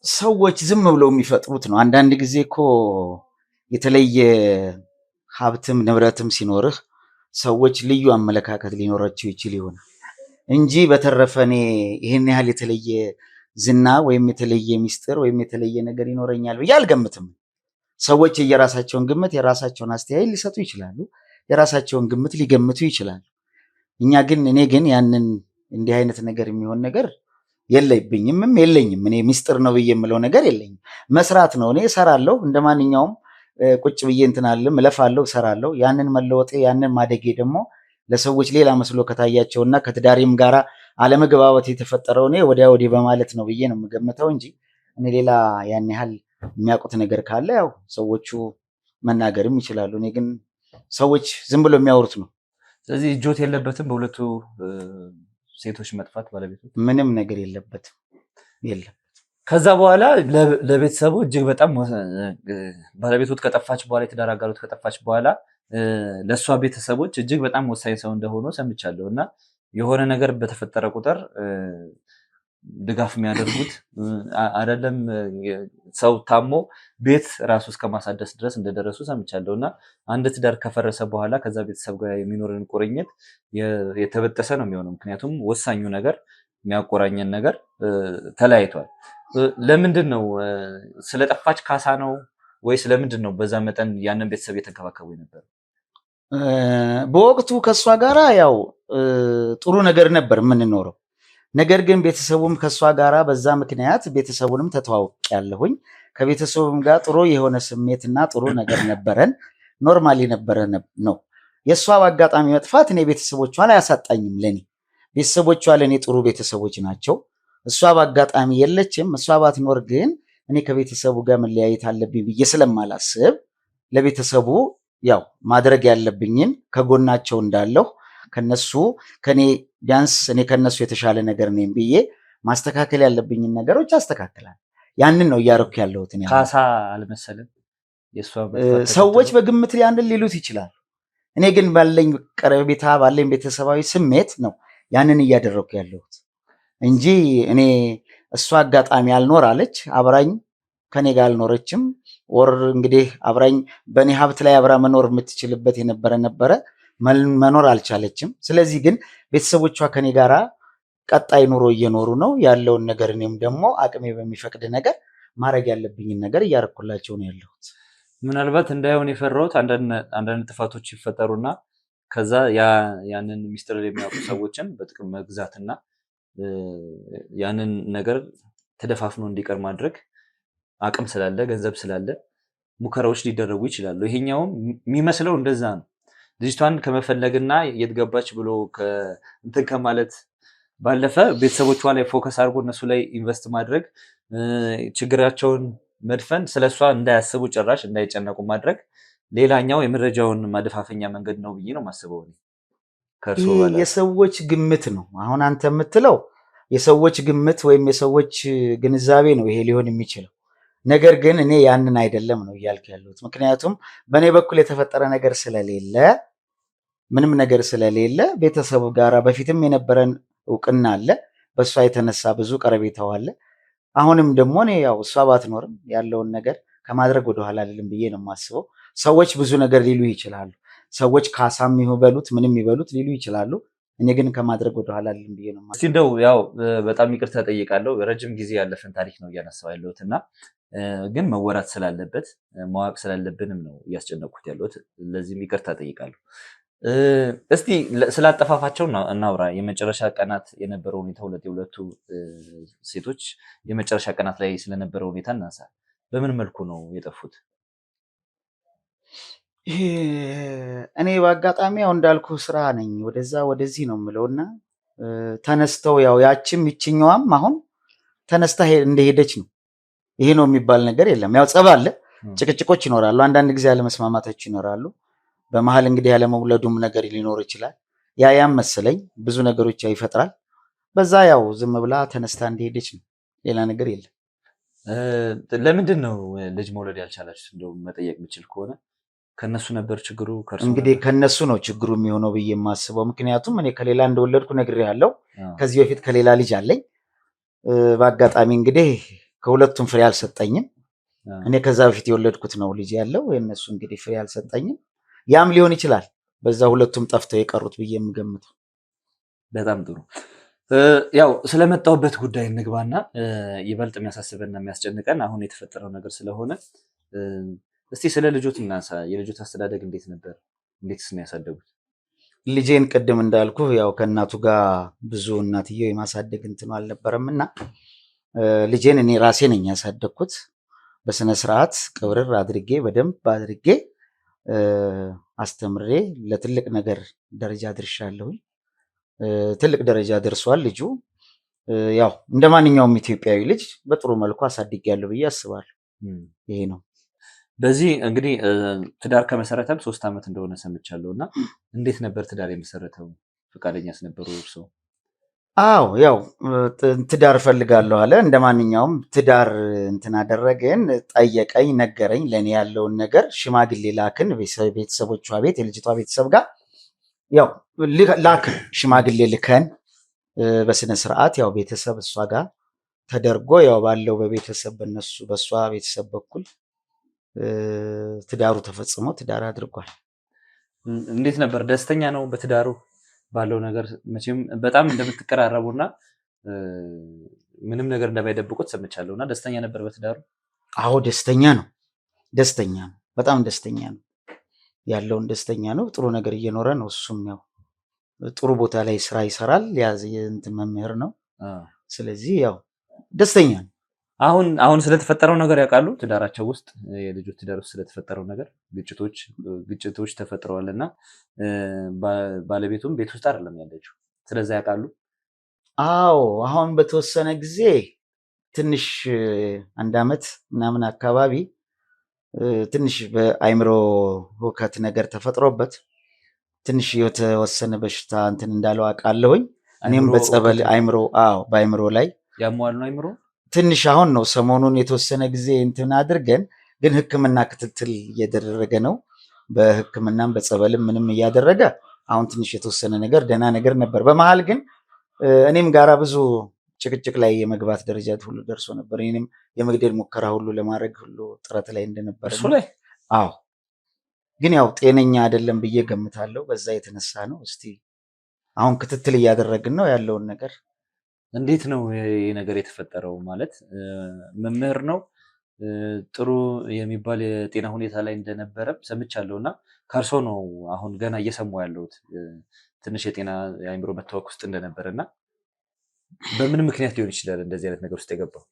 S3: ሰዎች ዝም ብለው የሚፈጥሩት ነው። አንዳንድ ጊዜ እኮ የተለየ ሀብትም ንብረትም ሲኖርህ ሰዎች ልዩ አመለካከት ሊኖራቸው ይችል ይሆናል እንጂ በተረፈ እኔ ይህን ያህል የተለየ ዝና ወይም የተለየ ሚስጥር ወይም የተለየ ነገር ይኖረኛል ብዬ አልገምትም። ሰዎች የራሳቸውን ግምት የራሳቸውን አስተያየት ሊሰጡ ይችላሉ፣ የራሳቸውን ግምት ሊገምቱ ይችላሉ። እኔ ግን ያንን እንዲህ አይነት ነገር የሚሆን ነገር የለብኝም የለኝም። እኔ ሚስጥር ነው ብዬ የምለው ነገር የለኝም። መስራት ነው። እኔ እሰራለሁ እንደ ማንኛውም ቁጭ ብዬ እንትን አልልም፣ እለፋለሁ፣ እሰራለሁ። ያንን መለወጤ ያንን ማደጌ ደግሞ ለሰዎች ሌላ መስሎ ከታያቸውና ከትዳሬም ጋራ አለመግባባት የተፈጠረው እኔ ወዲያ ወዲህ በማለት ነው ብዬ ነው የምገምተው እንጂ እኔ ሌላ ያን ያህል የሚያውቁት ነገር ካለ ያው ሰዎቹ መናገርም ይችላሉ። እኔ ግን ሰዎች ዝም ብሎ የሚያወሩት ነው።
S1: ስለዚህ እጆት የለበትም በሁለቱ ሴቶች መጥፋት ባለቤቶች
S3: ምንም ነገር የለበትም የለም።
S1: ከዛ በኋላ ለቤተሰቡ እጅግ በጣም ባለቤቶት ከጠፋች በኋላ የትዳር አጋሮት ከጠፋች በኋላ ለእሷ ቤተሰቦች እጅግ በጣም ወሳኝ ሰው እንደሆኑ ሰምቻለሁ እና የሆነ ነገር በተፈጠረ ቁጥር ድጋፍ የሚያደርጉት አይደለም ሰው ታሞ ቤት ራሱ እስከ ማሳደስ ድረስ እንደደረሱ ሰምቻለሁ እና አንድ ትዳር ከፈረሰ በኋላ ከዛ ቤተሰብ ጋር የሚኖርን ቁርኝት የተበጠሰ ነው የሚሆነው። ምክንያቱም ወሳኙ ነገር የሚያቆራኘን ነገር ተለያይቷል። ለምንድን ነው ስለጠፋች ካሳ ነው ወይስ ለምንድን ነው በዛ መጠን ያንን ቤተሰብ የተንከባከቡ ነበር?
S3: በወቅቱ ከእሷ ጋራ ያው ጥሩ ነገር ነበር የምንኖረው። ነገር ግን ቤተሰቡም ከእሷ ጋራ በዛ ምክንያት ቤተሰቡንም ተተዋውቄያለሁኝ። ከቤተሰቡም ጋር ጥሩ የሆነ ስሜትና ጥሩ ነገር ነበረን። ኖርማሊ ነበረ ነው። የእሷ በአጋጣሚ መጥፋት እኔ ቤተሰቦቿን አያሳጣኝም። ለኔ ቤተሰቦቿ ለእኔ ጥሩ ቤተሰቦች ናቸው። እሷ በአጋጣሚ የለችም። እሷ ባትኖር ግን እኔ ከቤተሰቡ ጋር መለያየት አለብኝ ብዬ ስለማላስብ ለቤተሰቡ ያው ማድረግ ያለብኝን ከጎናቸው እንዳለሁ ከነሱ ከኔ ቢያንስ እኔ ከነሱ የተሻለ ነገር ነኝ ብዬ ማስተካከል ያለብኝን ነገሮች አስተካክላለሁ። ያንን ነው እያደረኩ ያለሁት።
S1: ካሳ አልመሰለም።
S3: ሰዎች በግምት ያንን ሊሉት ይችላሉ። እኔ ግን ባለኝ ቀረቤታ ባለኝ ቤተሰባዊ ስሜት ነው ያንን እያደረኩ ያለሁት እንጂ እኔ እሷ አጋጣሚ አልኖር አለች አብራኝ ከኔ ጋር አልኖረችም። ወር እንግዲህ አብራኝ በእኔ ሀብት ላይ አብራ መኖር የምትችልበት ነበረ መኖር አልቻለችም። ስለዚህ ግን ቤተሰቦቿ ከኔ ጋራ ቀጣይ ኑሮ እየኖሩ ነው ያለውን ነገር እኔም ደግሞ አቅሜ በሚፈቅድ ነገር ማድረግ ያለብኝን ነገር እያረኩላቸው ነው ያለሁት።
S1: ምናልባት እንዳይሆን የፈራሁት አንዳንድ ጥፋቶች ይፈጠሩና ከዛ ያንን ሚስጥር የሚያውቁ ሰዎችን በጥቅም መግዛትና ያንን ነገር ተደፋፍኖ እንዲቀር ማድረግ አቅም ስላለ ገንዘብ ስላለ ሙከራዎች ሊደረጉ ይችላሉ። ይሄኛውም የሚመስለው እንደዛ ነው። ልጅቷን ከመፈለግና የት ገባች ብሎ እንትን ከማለት ባለፈ ቤተሰቦቿ ላይ ፎከስ አድርጎ እነሱ ላይ ኢንቨስት ማድረግ ችግራቸውን መድፈን ስለሷ እንዳያስቡ ጭራሽ እንዳይጨነቁ ማድረግ ሌላኛው የመረጃውን ማደፋፈኛ መንገድ ነው ብዬ ነው ማስበው።
S3: የሰዎች ግምት ነው። አሁን አንተ የምትለው የሰዎች ግምት ወይም የሰዎች ግንዛቤ ነው ይሄ ሊሆን የሚችለው። ነገር ግን እኔ ያንን አይደለም ነው እያልክ ያለሁት። ምክንያቱም በእኔ በኩል የተፈጠረ ነገር ስለሌለ ምንም ነገር ስለሌለ ቤተሰቡ ጋር በፊትም የነበረን እውቅና አለ። በእሷ የተነሳ ብዙ ቀረቤታው አለ። አሁንም ደግሞ እኔ ያው እሷ ባትኖርም ያለውን ነገር ከማድረግ ወደኋላ አልልም ብዬ ነው የማስበው። ሰዎች ብዙ ነገር ሊሉ ይችላሉ። ሰዎች ካሳም ይበሉት ምንም ይበሉት ሊሉ ይችላሉ። እኔ ግን ከማድረግ ወደኋላ አልልም ብዬ ነው የማስበው።
S1: እስቲ እንደው ያው በጣም ይቅርታ ጠይቃለሁ። ረጅም ጊዜ ያለፈን ታሪክ ነው እያነሳው ያለሁት እና ግን መወራት ስላለበት ማወቅ ስላለብንም ነው እያስጨነቅኩት ያለሁት። ለዚህም ይቅርታ ጠይቃለሁ። እስቲ ስላጠፋፋቸው እናውራ። የመጨረሻ ቀናት የነበረው ሁኔታ የሁለቱ ሴቶች የመጨረሻ ቀናት ላይ ስለነበረው ሁኔታ እናንሳ። በምን መልኩ ነው የጠፉት?
S3: እኔ በአጋጣሚ ያው እንዳልኩ ስራ ነኝ፣ ወደዛ ወደዚህ ነው የምለውና ተነስተው ያው ያችም ይችኛዋም አሁን ተነስታ እንደሄደች ነው። ይሄ ነው የሚባል ነገር የለም። ያው ጸብ አለ፣ ጭቅጭቆች ይኖራሉ፣ አንዳንድ ጊዜ ያለመስማማቶች ይኖራሉ። በመሀል እንግዲህ ያለመውለዱም ነገር ሊኖር ይችላል። ያም መሰለኝ ብዙ ነገሮች ይፈጥራል። በዛ ያው ዝም ብላ ተነስታ እንደሄደች ነው፣ ሌላ ነገር የለም።
S1: ለምንድን ነው ልጅ መውለድ ያልቻላችሁት? እንደው መጠየቅ የምችል ከሆነ ከነሱ ነበር ችግሩ?
S3: እንግዲህ ከነሱ ነው ችግሩ የሚሆነው ብዬ የማስበው። ምክንያቱም እኔ ከሌላ እንደወለድኩ ነግሬሃለሁ። ከዚህ በፊት ከሌላ ልጅ አለኝ። በአጋጣሚ እንግዲህ ከሁለቱም ፍሬ አልሰጠኝም። እኔ ከዛ በፊት የወለድኩት ነው ልጅ ያለው፣ የእነሱ እንግዲህ ፍሬ አልሰጠኝም። ያም ሊሆን ይችላል በዛ ሁለቱም ጠፍተው የቀሩት ብዬ የምገምተው።
S1: በጣም ጥሩ። ያው ስለመጣሁበት ጉዳይ እንግባና ይበልጥ የሚያሳስበንና የሚያስጨንቀን አሁን የተፈጠረው ነገር ስለሆነ እስቲ ስለ ልጆት እናንሳ። የልጆት አስተዳደግ እንዴት ነበር? እንዴትስ ነው ያሳደጉት?
S3: ልጄን ቅድም እንዳልኩ ያው ከእናቱ ጋር ብዙ እናትየው የማሳደግ እንትኑ አልነበረም እና ልጄን እኔ ራሴ ነኝ ያሳደግኩት። በስነ ስርዓት ቅብርር አድርጌ በደንብ አድርጌ አስተምሬ ለትልቅ ነገር ደረጃ አድርሻለሁኝ። ትልቅ ደረጃ ደርሷል ልጁ። ያው እንደ ማንኛውም ኢትዮጵያዊ ልጅ በጥሩ መልኩ አሳድጌያለሁ ብዬ አስባለሁ። ይሄ ነው።
S1: በዚህ እንግዲህ ትዳር ከመሰረተም 3 ዓመት እንደሆነ ሰምቻለሁ እና እንዴት ነበር ትዳር የመሰረተው? ፈቃደኛስ ነበሩ እርስዎ?
S3: አዎ ያው ትዳር እፈልጋለሁ አለ። እንደ ማንኛውም ትዳር እንትን አደረገን፣ ጠየቀኝ፣ ነገረኝ ለእኔ ያለውን ነገር። ሽማግሌ ላክን ቤተሰቦቿ ቤት የልጅቷ ቤተሰብ ጋር ያው ላክን ሽማግሌ ልከን በስነ ስርዓት ያው ቤተሰብ እሷ ጋር ተደርጎ ያው ባለው በቤተሰብ በእሷ ቤተሰብ በኩል ትዳሩ ተፈጽሞ ትዳር አድርጓል።
S1: እንዴት ነበር? ደስተኛ ነው በትዳሩ ባለው ነገር? መቼም በጣም እንደምትቀራረቡና ምንም ነገር እንደማይደብቁት ሰምቻለሁ እና ደስተኛ ነበር በትዳሩ?
S3: አዎ ደስተኛ ነው። በጣም ደስተኛ ነው። ያለውን ደስተኛ ነው። ጥሩ ነገር እየኖረ ነው። እሱም ያው ጥሩ ቦታ ላይ ስራ ይሰራል። እንትን መምህር ነው። ስለዚህ ያው ደስተኛ ነው።
S1: አሁን ስለተፈጠረው ነገር ያውቃሉ? ትዳራቸው ውስጥ የልጆች ትዳር ውስጥ ስለተፈጠረው ነገር ግጭቶች ተፈጥረዋል እና ባለቤቱም ቤት ውስጥ አይደለም ያለችው። ስለዛ ያውቃሉ?
S3: አዎ አሁን በተወሰነ ጊዜ ትንሽ 1 ዓመት ምናምን አካባቢ ትንሽ በአይምሮ ሁከት ነገር ተፈጥሮበት ትንሽ የተወሰነ በሽታ እንትን እንዳለው አውቃለሁኝ። እኔም በጸበል በአይምሮ ላይ
S1: ያሟሉ ነው አይምሮ
S3: ትንሽ አሁን ነው ሰሞኑን የተወሰነ ጊዜ እንትን አድርገን ግን ሕክምና ክትትል እየተደረገ ነው። በሕክምናም በጸበልም ምንም እያደረገ አሁን ትንሽ የተወሰነ ነገር ደህና ነገር ነበር። በመሀል ግን እኔም ጋራ ብዙ ጭቅጭቅ ላይ የመግባት ደረጃ ሁሉ ደርሶ ነበር። እኔም የመግደል ሙከራ ሁሉ ለማድረግ ሁሉ ጥረት ላይ እንደነበረ
S1: እሱ ላይ
S3: አዎ፣ ግን ያው ጤነኛ አይደለም ብዬ ገምታለሁ። በዛ የተነሳ ነው። እስቲ አሁን ክትትል እያደረግን ነው ያለውን ነገር።
S1: እንዴት ነው ይሄ ነገር የተፈጠረው? ማለት መምህር ነው፣ ጥሩ የሚባል የጤና ሁኔታ ላይ እንደነበረም ሰምቻለሁ እና ከእርሶ ነው አሁን ገና እየሰማሁ ያለሁት ትንሽ የአእምሮ መታወክ ውስጥ እንደነበረ እና በምን ምክንያት ሊሆን ይችላል እንደዚህ አይነት ነገር ውስጥ የገባው?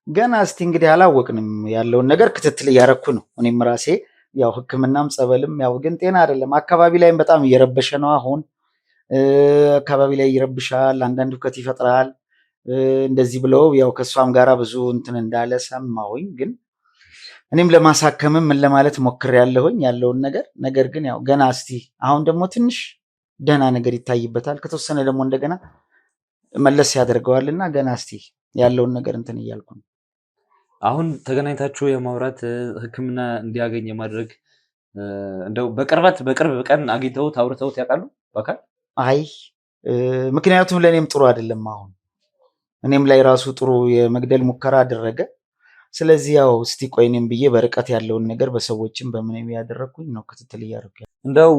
S3: ገና እስቲ እንግዲህ አላወቅንም። ያለውን ነገር ክትትል እያረኩ ነው እኔም ራሴ ያው ሕክምናም ጸበልም ያው ግን ጤና አይደለም። አካባቢ ላይም በጣም እየረበሸ ነው። አሁን አካባቢ ላይ ይረብሻል፣ አንዳንድ ሁከት ይፈጥራል። እንደዚህ ብለው ያው ከእሷም ጋራ ብዙ እንትን እንዳለ ሰማሁኝ። ግን እኔም ለማሳከምም ምን ለማለት ሞክሬያለሁኝ ያለውን ነገር ግን ያው ገና እስቲ አሁን ደግሞ ትንሽ ደህና ነገር ይታይበታል። ከተወሰነ ደግሞ እንደገና መለስ ያደርገዋልና ገና እስቲ ያለውን ነገር እንትን እያልኩ ነው።
S1: አሁን ተገናኝታችሁ የማውራት ሕክምና እንዲያገኝ የማድረግ እንደው በቅርብ ቀን አግኝተውት አውርተውት ያውቃሉ በአካል?
S3: አይ ምክንያቱም ለእኔም ጥሩ አይደለም። አሁን እኔም ላይ ራሱ ጥሩ የመግደል ሙከራ አደረገ። ስለዚህ ያው እስቲ ቆይ እኔም ብዬ በርቀት ያለውን ነገር በሰዎችም በምንም ያደረግኩኝ ነው ክትትል እያደረኩ።
S1: እንደው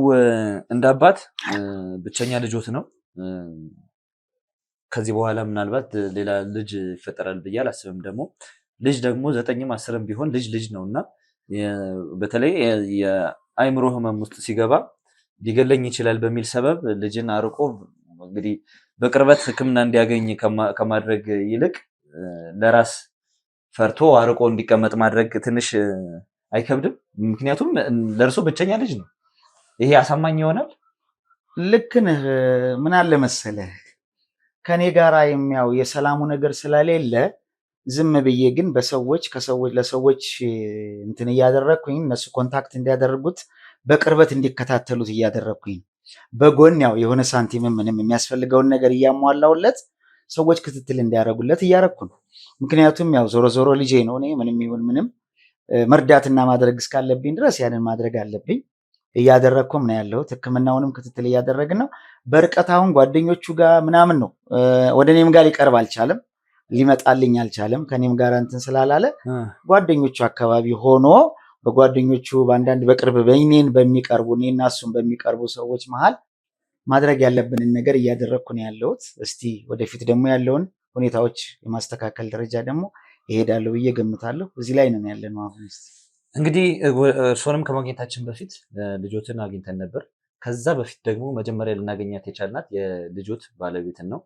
S1: እንደ አባት ብቸኛ ልጆት ነው። ከዚህ በኋላ ምናልባት ሌላ ልጅ ይፈጠራል ብዬ አላስብም። ደግሞ ልጅ ደግሞ 9ም 10ም ቢሆን ልጅ ነው እና በተለይ የአእምሮ ህመም ውስጥ ሲገባ ሊገለኝ ይችላል በሚል ሰበብ ልጅን አርቆ እንግዲህ በቅርበት ሕክምና እንዲያገኝ ከማድረግ ይልቅ ለራስ ፈርቶ አርቆ እንዲቀመጥ ማድረግ ትንሽ አይከብድም? ምክንያቱም ለእርሶ ብቸኛ ልጅ ነው። ይሄ አሳማኝ ይሆናል?
S3: ልክ ነህ። ምን አለ መሰለህ ከኔ ጋራ የሚያው የሰላሙ ነገር ስለሌለ ዝም ብዬ ግን ለሰዎች እንትን እያደረግኩኝ እነሱ ኮንታክት እንዲያደርጉት በቅርበት እንዲከታተሉት እያደረግኩኝ በጎን ያው የሆነ ሳንቲምም ምንም የሚያስፈልገውን ነገር እያሟላውለት ሰዎች ክትትል እንዲያደርጉለት እያደረግኩ ነው። ምክንያቱም ያው ዞሮ ልጄ ነው። እኔ ምንም ይሁን ምንም መርዳትና ማድረግ እስካለብኝ ድረስ ያንን ማድረግ አለብኝ። እያደረግኩም ነው ያለሁት። ሕክምናውንም ክትትል እያደረግን ነው። በርቀት አሁን ጓደኞቹ ጋር ምናምን ነው። ወደ እኔም ጋር ሊቀርብ አልቻለም፣ ሊመጣልኝ አልቻለም። ከኔም ጋር እንትን ስላላለ ጓደኞቹ አካባቢ ሆኖ በጓደኞቹ በአንዳንድ በቅርብ በእኔን በሚቀርቡ እኔና እሱን በሚቀርቡ ሰዎች መሀል ማድረግ ያለብንን ነገር እያደረግኩ ነው ያለሁት። እስቲ ወደፊት ደግሞ ያለውን ሁኔታዎች የማስተካከል ደረጃ ደግሞ ይሄዳለሁ ብዬ ገምታለሁ። እዚህ ላይ ነን ያለነው አሁን።
S1: እንግዲህ እርሶንም ከማግኘታችን በፊት ልጆትን አግኝተን ነበር። ከዛ በፊት ደግሞ መጀመሪያ ልናገኛት የቻልናት የልጆት ባለቤትን ነው።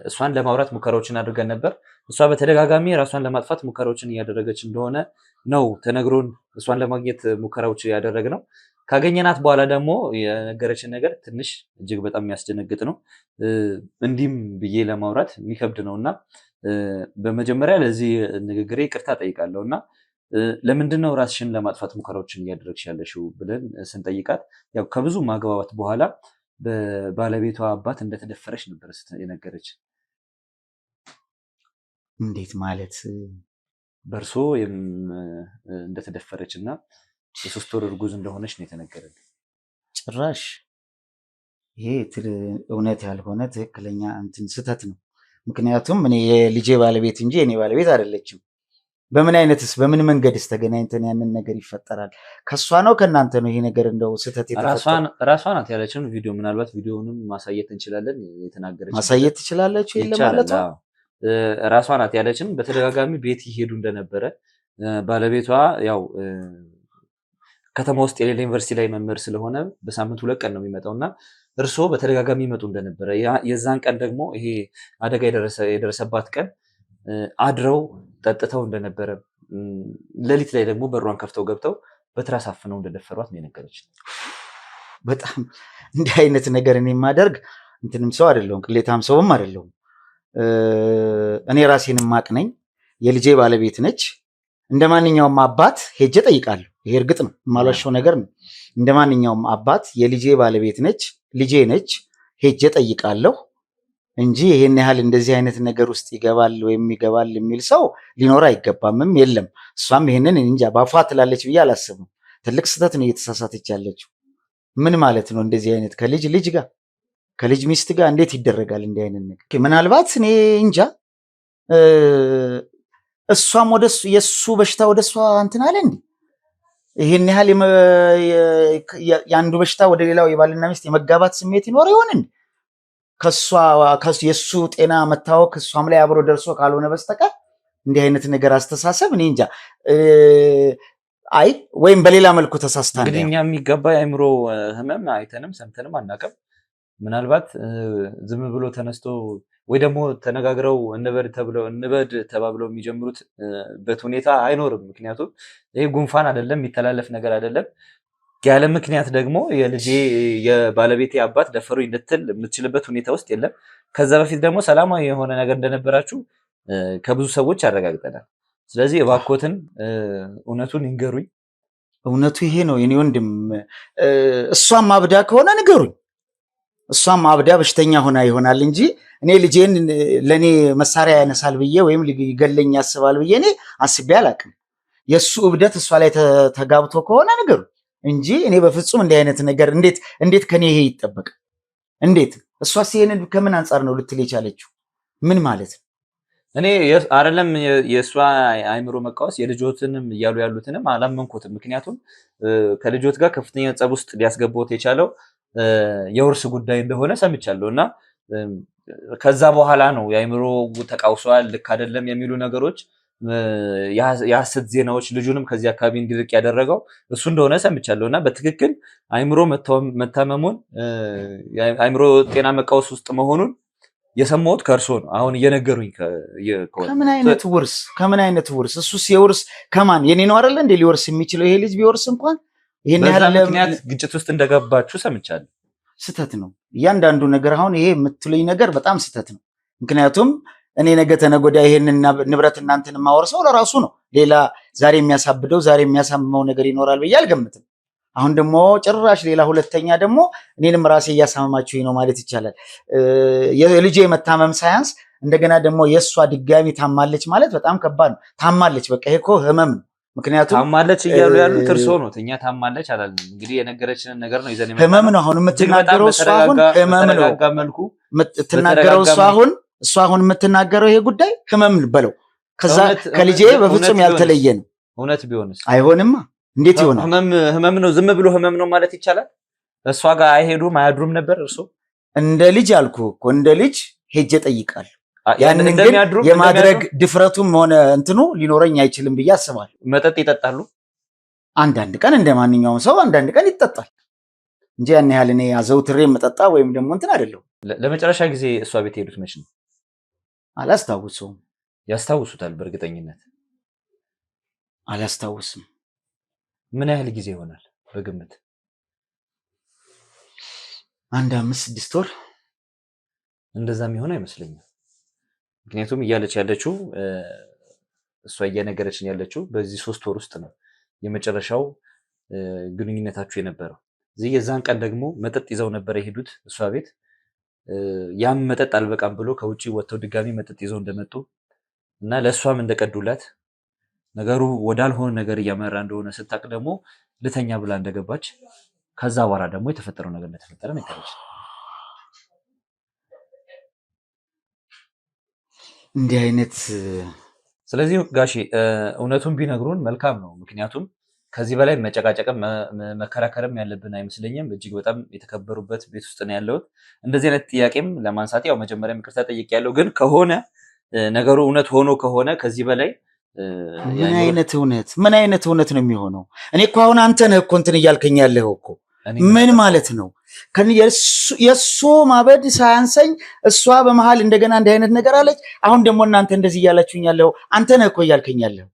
S1: እሷን ለማውራት ሙከራዎችን አድርገን ነበር። እሷ በተደጋጋሚ ራሷን ለማጥፋት ሙከራዎችን እያደረገች እንደሆነ ነው ተነግሮን እሷን ለማግኘት ሙከራዎች ያደረግነው። ካገኘናት በኋላ ደግሞ የነገረችን ነገር ትንሽ እጅግ በጣም የሚያስደነግጥ ነው። እንዲህም ብዬ ለማውራት የሚከብድ ነው እና በመጀመሪያ ለዚህ ንግግሬ ይቅርታ ጠይቃለሁ እና ለምንድን ነው ራስሽን ለማጥፋት ሙከራዎችን እያደረግሽ ያለሽው ብለን ስንጠይቃት ያው ከብዙ ማግባባት በኋላ በባለቤቷ አባት እንደተደፈረች ነበር የነገረች።
S3: እንዴት ማለት?
S1: በእርሶ እንደተደፈረች እና የ3 ወር እርጉዝ እንደሆነች ነው የተነገረን።
S3: ጭራሽ ይሄ እውነት ያልሆነ ትክክለኛ እንትን ስህተት ነው። ምክንያቱም እኔ የልጄ ባለቤት እንጂ የኔ ባለቤት አይደለችም። በምን መንገድስ ተገናኝተን ያንን ነገር ይፈጠራል? ከሷ ነው ከእናንተ ነው ይሄ ነገር እንደው ስህተት የተፈጠረው?
S1: ራሷ ናት ያለችን ቪዲዮ ምናልባት ቪዲዮውንም ማሳየት እንችላለን። የተናገረች
S3: ማሳየት ትችላላችሁ የለ ማለት ነው።
S1: ራሷ ናት ያለችን። በተደጋጋሚ ቤት ይሄዱ እንደነበረ ባለቤቷ ያው ከተማ ውስጥ የሌላ ዩኒቨርሲቲ ላይ መምህር ስለሆነ በሳምንት 2 ቀን ነው የሚመጣው እና እርስዎ በተደጋጋሚ ይመጡ እንደነበረ የዛን ቀን ደግሞ ይሄ አደጋ የደረሰባት ቀን አድረው ጠጥተው እንደነበረ ሌሊት ላይ ደግሞ በሯን ከፍተው ገብተው በትራስ አፍነው እንደደፈሯት ነው የነገረች።
S3: በጣም እንዲህ አይነት ነገር እኔ የማደርግ እንትንም ሰው አይደለሁም፣ ቅሌታም ሰውም አይደለሁም። እኔ ራሴን ማቅ ነኝ። የልጄ ባለቤት ነች። እንደ ማንኛውም አባት ሄጄ ጠይቃለሁ። ይሄ እርግጥ ነው የማሏሸው ነገር ነው። እንደ ማንኛውም አባት የልጄ ባለቤት ነች፣ ልጄ ነች፣ ሄጄ ጠይቃለሁ እንጂ ይሄን ያህል እንደዚህ አይነት ነገር ውስጥ ይገባል ወይም ይገባል የሚል ሰው ሊኖር አይገባምም፣ የለም። እሷም ይሄንን እንጃ ባፏ ትላለች ብዬ አላስብም። ትልቅ ስህተት ነው እየተሳሳተች ያለችው። ምን ማለት ነው? እንደዚህ አይነት ከልጅ ጋር ከልጅ ሚስት ጋር እንዴት ይደረጋል እንዲህ አይነት ነገር? ምናልባት እኔ እንጃ እሷም ወደሱ የሱ በሽታ ወደሷ እንትን አለ እንዴ? ይሄን ያህል የአንዱ በሽታ ወደ ሌላው የባልና ሚስት የመጋባት ስሜት ይኖር ይሆን እንዴ? የሱ ጤና መታወክ እሷም ላይ አብሮ ደርሶ ካልሆነ በስተቀር እንዲህ አይነት ነገር አስተሳሰብ እኔ እንጃ። አይ ወይም በሌላ መልኩ ተሳስታ
S1: እንግዲህ እኛ የሚገባ የአእምሮ ህመም አይተንም ሰምተንም አናውቅም። ምናልባት ዝም ብሎ ተነስቶ ወይ ደግሞ ተነጋግረው እንበድ ተባብለው የሚጀምሩት ሁኔታ አይኖርም። ምክንያቱም ይሄ ጉንፋን አይደለም፣ የሚተላለፍ ነገር አይደለም። ያለ ምክንያት ደግሞ የልጄ የባለቤቴ አባት ደፈሩኝ ልትል የምትችልበት ሁኔታ ውስጥ የለም። ከዛ በፊት ደግሞ ሰላማዊ የሆነ ነገር እንደነበራችሁ ከብዙ ሰዎች አረጋግጠናል። ስለዚህ እባክዎትን እውነቱን ይንገሩኝ።
S3: እውነቱ ይሄ ነው የኔ ወንድም። እሷም አብዳ ከሆነ ንገሩኝ። እሷም አብዳ በሽተኛ ሆና ይሆናል እንጂ እኔ ልጄን ለእኔ መሳሪያ ያነሳል ብዬ ወይም ሊገለኝ ያስባል ብዬ እኔ አስቤ አላቅም። የእሱ እብደት እሷ ላይ ተጋብቶ ከሆነ ንገሩኝ እንጂ እኔ በፍጹም እንዲህ አይነት ነገር እንዴት ከኔ ይሄ ይጠበቃል? እንዴት እሷስ ይሄንን ከምን አንጻር ነው ልትል የቻለችው? ምን ማለት ነው?
S1: እኔ አይደለም የእሷ አእምሮ መቃወስ የልጆትንም እያሉ ያሉትንም አላመንኩትም። ምክንያቱም ከልጆት ጋር ከፍተኛ ጸብ ውስጥ ሊያስገባዎት የቻለው የውርስ ጉዳይ እንደሆነ ሰምቻለሁ እና ከዛ በኋላ ነው የአእምሮ ተቃውሷል፣ ልክ አይደለም የሚሉ ነገሮች፣ የሐሰት ዜናዎች ልጁንም ከዚህ አካባቢ እንዲርቅ ያደረገው እሱ እንደሆነ ሰምቻለሁ እና በትክክል አእምሮ መታመሙን የአእምሮ ጤና መቃወስ ውስጥ መሆኑን የሰማሁት ከእርሶ ነው። አሁን እየነገሩኝ
S3: ከምን አይነት ውርስ? እሱስ የውርስ ከማን የኔ ነው አይደለ እንዴ ሊወርስ የሚችለው? ይሄ ልጅ ቢወርስ እንኳን ይሄን ያህል
S1: ምክንያት ግጭት ውስጥ እንደገባችሁ ሰምቻለሁ።
S3: ስህተት ነው እያንዳንዱ ነገር። አሁን ይሄ የምትሉኝ ነገር በጣም ስህተት ነው። ምክንያቱም እኔ ነገ ተነገ ወዲያ ይሄንን ንብረት እናንተን የማወርሰው ለራሱ ነው። ሌላ ዛሬ የሚያሳብደው ዛሬ የሚያሳምመው ነገር ይኖራል ብዬ አልገምትም። አሁን ደግሞ ጭራሽ ሌላ ሁለተኛ ደግሞ እኔንም ራሴ እያሳመማችሁኝ ነው ማለት ይቻላል። የልጄ የመታመም ሳያንስ እንደገና ደግሞ የእሷ ድጋሚ ታማለች ማለት በጣም ከባድ ነው። ታማለች፣ በቃ ይሄ እኮ ህመም ነው። ምክንያቱም
S1: ታማለች እያሉ ያሉት እርስዎ ነው። እኛ ታማለች አላልንም። እንግዲህ የነገረችንን ነገር ነው ይዘን
S3: ህመም ነው አሁን የምትናገረው እሷ አሁን ህመም ነው የምትናገረው እሷ አሁን የምትናገረው ይሄ ጉዳይ ህመም በለው። ከዛ ከልጄ በፍጹም ያልተለየ ነው።
S1: እውነት ቢሆንስ?
S3: አይሆንማ። እንዴት ይሆናል?
S1: ህመም ነው፣ ዝም ብሎ ህመም ነው ማለት ይቻላል? እሷ ጋር አይሄዱም አያድሩም ነበር? እርስዎ
S3: እንደ ልጅ አልኩ እኮ እንደ ልጅ ሄጄ ጠይቃለሁ። ያንን ግን የማድረግ ድፍረቱም ሆነ እንትኑ ሊኖረኝ አይችልም ብዬ አስባለሁ።
S1: መጠጥ ይጠጣሉ?
S3: አንዳንድ ቀን እንደ ማንኛውም ሰው አንዳንድ ቀን ይጠጣል እንጂ ያን ያህል እኔ አዘውትሬ መጠጣ ወይም ደግሞ እንትን አይደለሁም።
S1: ለመጨረሻ ጊዜ እሷ ቤት ሄዱት መች ነው?
S3: አላስታውሰውም።
S1: ያስታውሱታል? በእርግጠኝነት
S3: አላስታውስም።
S1: ምን ያህል ጊዜ ይሆናል በግምት?
S3: አንድ 5-6 ወር
S1: እንደዛ የሚሆን አይመስለኝም። ምክንያቱም እያለች ያለችው እሷ እየነገረችን ያለችው በዚህ 3 ወር ውስጥ ነው የመጨረሻው ግንኙነታችሁ የነበረው። እዚህ የዛን ቀን ደግሞ መጠጥ ይዘው ነበር የሄዱት እሷ ቤት። ያም መጠጥ አልበቃም ብሎ ከውጪ ወጥተው ድጋሚ መጠጥ ይዘው እንደመጡ እና ለእሷም እንደቀዱላት ነገሩ ወዳልሆነ ነገር እያመራ እንደሆነ ስታቅ ደግሞ ልተኛ ብላ እንደገባች ከዛ በኋላ ደግሞ የተፈጠረው ነገር እንደተፈጠረ ነገረች።
S3: እንዲህ አይነት
S1: ስለዚህ ጋሺ እውነቱን ቢነግሩን መልካም ነው። ምክንያቱም ከዚህ በላይ መጨቃጨቅም መከራከርም ያለብን አይመስለኝም። እጅግ በጣም የተከበሩበት ቤት ውስጥ ነው ያለሁት። እንደዚህ አይነት ጥያቄም ለማንሳት ያው መጀመሪያ ይቅርታ ጠይቄያለሁ። ግን ከሆነ ነገሩ እውነት ሆኖ ከሆነ ከዚህ በላይ
S3: ምን አይነት እውነት ነው የሚሆነው? እኔ እኮ አሁን አንተ ነህ እኮ እንትን እያልከኝ ያለኸው እኮ ምን ማለት ነው? የእሱ ማበድ ሳያንሰኝ እሷ በመሃል እንደገና እንዲህ አይነት ነገር አለች። አሁን ደግሞ እናንተ እንደዚህ እያላችሁኝ ያለኸው አንተ ነህ እኮ እያልከኝ ያለኸው።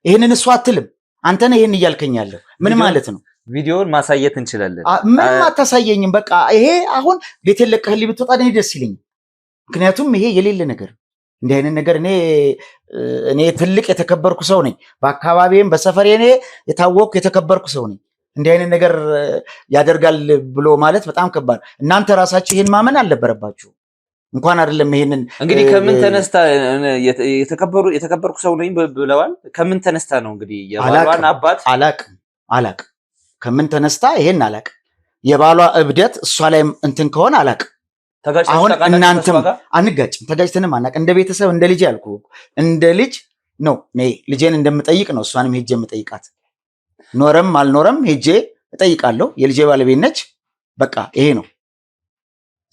S3: ይህንን እሷ አትልም፣ አንተ ነህ ይህን እያልከኝ ያለኸው። ምን ማለት ነው?
S1: ቪዲዮውን ማሳየት እንችላለን።
S3: ምንም አታሳየኝም። በቃ ይሄ አሁን ቤቴን ለቀህልኝ ብትወጣ እኔ ደስ ይለኛል። ምክንያቱም ይሄ የሌለ ነገር እንዲህ አይነት ነገር እኔ ትልቅ የተከበርኩ ሰው ነኝ። በአካባቢም በሰፈሬ እኔ የታወቅኩ የተከበርኩ ሰው ነኝ። እንዲህ አይነት ነገር ያደርጋል ብሎ ማለት በጣም ከባድ። እናንተ ራሳችሁ ይሄን ማመን አልነበረባችሁ። እንኳን አይደለም ይሄንን
S1: እንግዲህ ከምን ተነስታ የተከበርኩ ሰው ነኝ ብለዋል። ከምን ተነስታ ነው እንግዲህ የባሏን አባት
S3: አላቅ ከምን ተነስታ ይሄን አላቅ። የባሏ እብደት እሷ ላይ እንትን ከሆነ አላቅ። አሁን እናንተም አንጋጭም፣ ተጋጭተንም አናቅ። እንደ ቤተሰብ እንደ ልጅ ያልኩ እንደ ልጅ ነው። ልጄን እንደምጠይቅ ነው እሷንም ሄጄ የምጠይቃት። ኖረም አልኖረም ሄጄ እጠይቃለሁ። የልጄ ባለቤት ነች። በቃ ይሄ ነው።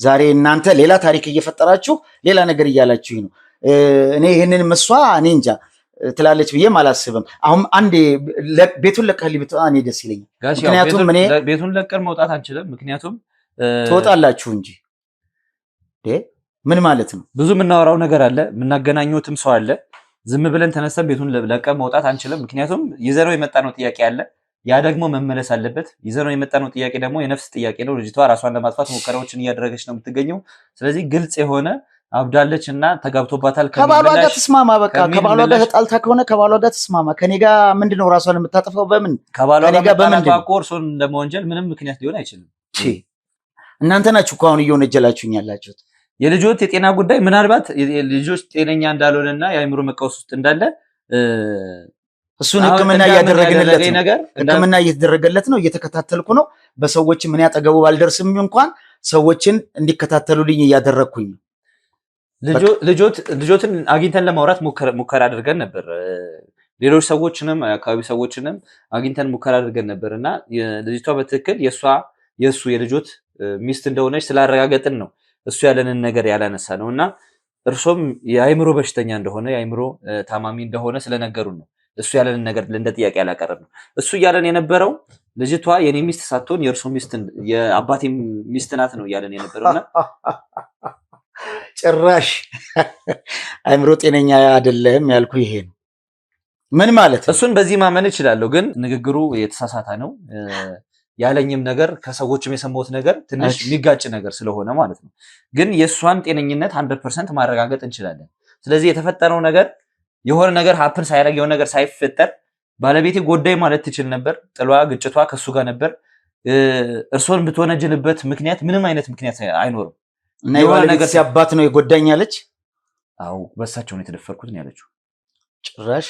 S3: ዛሬ እናንተ ሌላ ታሪክ እየፈጠራችሁ ሌላ ነገር እያላችሁ ነው። እኔ ይህንን እሷ እኔ እንጃ ትላለች ብዬም አላስብም። አሁን አንዴ ቤቱን ለቀህልኝ ብትወጣ እኔ ደስ ይለኛል። ምክንያቱም እኔ
S1: ቤቱን ለቀን መውጣት አንችልም። ምክንያቱም
S3: ትወጣላችሁ እንጂ ምን ማለት ነው?
S1: ብዙ የምናወራው ነገር አለ፣ የምናገናኙትም ሰው አለ። ዝም ብለን ተነስተን ቤቱን ለቀን መውጣት አንችልም። ምክንያቱም ይዘነው የመጣነው ጥያቄ አለ። ያ ደግሞ መመለስ አለበት። ይዘነው የመጣነው ጥያቄ ደግሞ የነፍስ ጥያቄ ነው። ልጅቷ ራሷን ለማጥፋት ሙከራዎችን እያደረገች ነው የምትገኘው። ስለዚህ ግልጽ የሆነ አብዳለች እና ተጋብቶባታል።
S3: ከባሏ ጋር ተስማማ። በቃ ከባሏ ጋር ተጣልታ ከሆነ ከባሏ ጋር ተስማማ። ከኔ ጋር ምንድነው ራሷን የምታጠፋው? በምን
S1: ከባሏ ጋር በምንድነው? እርሶን ለመወንጀል ምንም ምክንያት ሊሆን አይችልም።
S3: እናንተ ናችሁ እኮ አሁን እየወነጀላችሁኝ ያላችሁት።
S1: የልጆት የጤና ጉዳይ ምናልባት ልጆች ጤነኛ እንዳልሆነና የአእምሮ መቃወስ ውስጥ እንዳለ
S3: እሱን ሕክምና እየተደረገለት ነው። እየተከታተልኩ ነው። በሰዎች ምን ያጠገቡ ባልደርስም እንኳን ሰዎችን እንዲከታተሉልኝ እያደረግኩኝ ነው።
S1: ልጆትን አግኝተን ለማውራት ሙከራ አድርገን ነበር። ሌሎች ሰዎችንም አካባቢ ሰዎችንም አግኝተን ሙከራ አድርገን ነበር እና ልጅቷ በትክክል የእሱ የልጆት ሚስት እንደሆነች ስላረጋገጥን ነው እሱ ያለንን ነገር ያላነሳ ነው እና እርሶም የአእምሮ በሽተኛ እንደሆነ የአእምሮ ታማሚ እንደሆነ ስለነገሩን ነው እሱ ያለንን ነገር እንደ ጥያቄ ያላቀረብ ነው። እሱ እያለን የነበረው ልጅቷ የኔ ሚስት ሳትሆን የእርሶ ሚስት የአባቴ ሚስት ናት ነው እያለን የነበረውና
S3: ጭራሽ አእምሮ ጤነኛ አይደለም ያልኩ ይሄ ነው። ምን ማለት ነው?
S1: እሱን በዚህ ማመን እችላለሁ፣ ግን ንግግሩ የተሳሳተ ነው። ያለኝም ነገር ከሰዎችም የሰማሁት ነገር ትንሽ የሚጋጭ ነገር ስለሆነ ማለት ነው። ግን የእሷን ጤነኝነት 100% ማረጋገጥ እንችላለን። ስለዚህ የተፈጠረው ነገር የሆነ ነገር ሀፕን ሳያደርግ የሆነ ነገር ሳይፈጠር ባለቤቴ ጎዳይ ማለት ትችል ነበር። ጥሏ ግጭቷ ከሱ ጋር ነበር። እርሶን ብትወነጅልበት ምክንያት ምንም አይነት ምክንያት አይኖርም።
S3: እና የሆነ ነገር ሲያባት ነው የጎዳኝ አለች።
S1: አዎ በሳቸው ነው የተደፈርኩት ነው ያለችው።
S3: ጭራሽ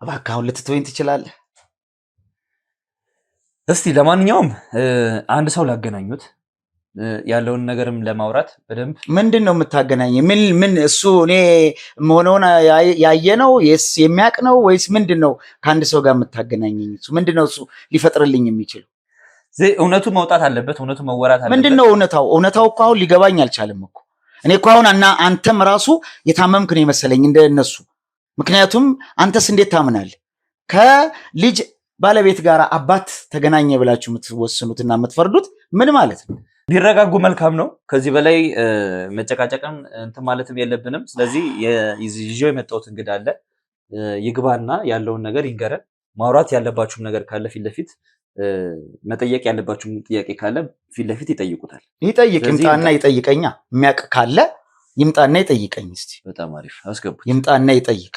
S3: እባክህ አሁን ልትተወኝ ትችላለህ?
S1: እስቲ ለማንኛውም አንድ ሰው ላገናኙት ያለውን ነገርም ለማውራት በደንብ።
S3: ምንድን ነው የምታገናኝ? ምን እሱ እኔ መሆነውን ያየ ነው የሚያውቅ ነው ወይስ ምንድን ነው ከአንድ ሰው ጋር የምታገናኘኝ? እሱ ምንድን ነው እሱ ሊፈጥርልኝ የሚችለው?
S1: እውነቱ መውጣት አለበት። እውነቱ መወራት አለበት።
S3: ምንድን ነው እውነታው? እውነታው እኮ አሁን ሊገባኝ አልቻለም እኮ። እኔ እኮ አሁን አንተም ራሱ የታመምክ ነው የመሰለኝ እንደ እነሱ። ምክንያቱም አንተስ እንዴት ታምናለህ? ከልጅ ባለቤት ጋር አባት ተገናኘ ብላችሁ የምትወስኑትና የምትፈርዱት ምን ማለት ነው?
S1: ቢረጋጉ መልካም ነው። ከዚህ በላይ መጨቃጨቅም እንትን ማለትም የለብንም። ስለዚህ ይዤው የመጣሁት እንግዳ አለ፣ ይግባና ያለውን ነገር ይንገረን። ማውራት ያለባችሁም ነገር ካለ ፊት ለፊት መጠየቅ ያለባችሁም ጥያቄ ካለ ፊት ለፊት ይጠይቁታል።
S3: ይጠይቅ ይምጣና ይጠይቀኛ። የሚያውቅ ካለ ይምጣና ይጠይቀኝ። እስቲ
S1: በጣም አሪፍ አስገቡት።
S3: ይምጣና ይጠይቅ።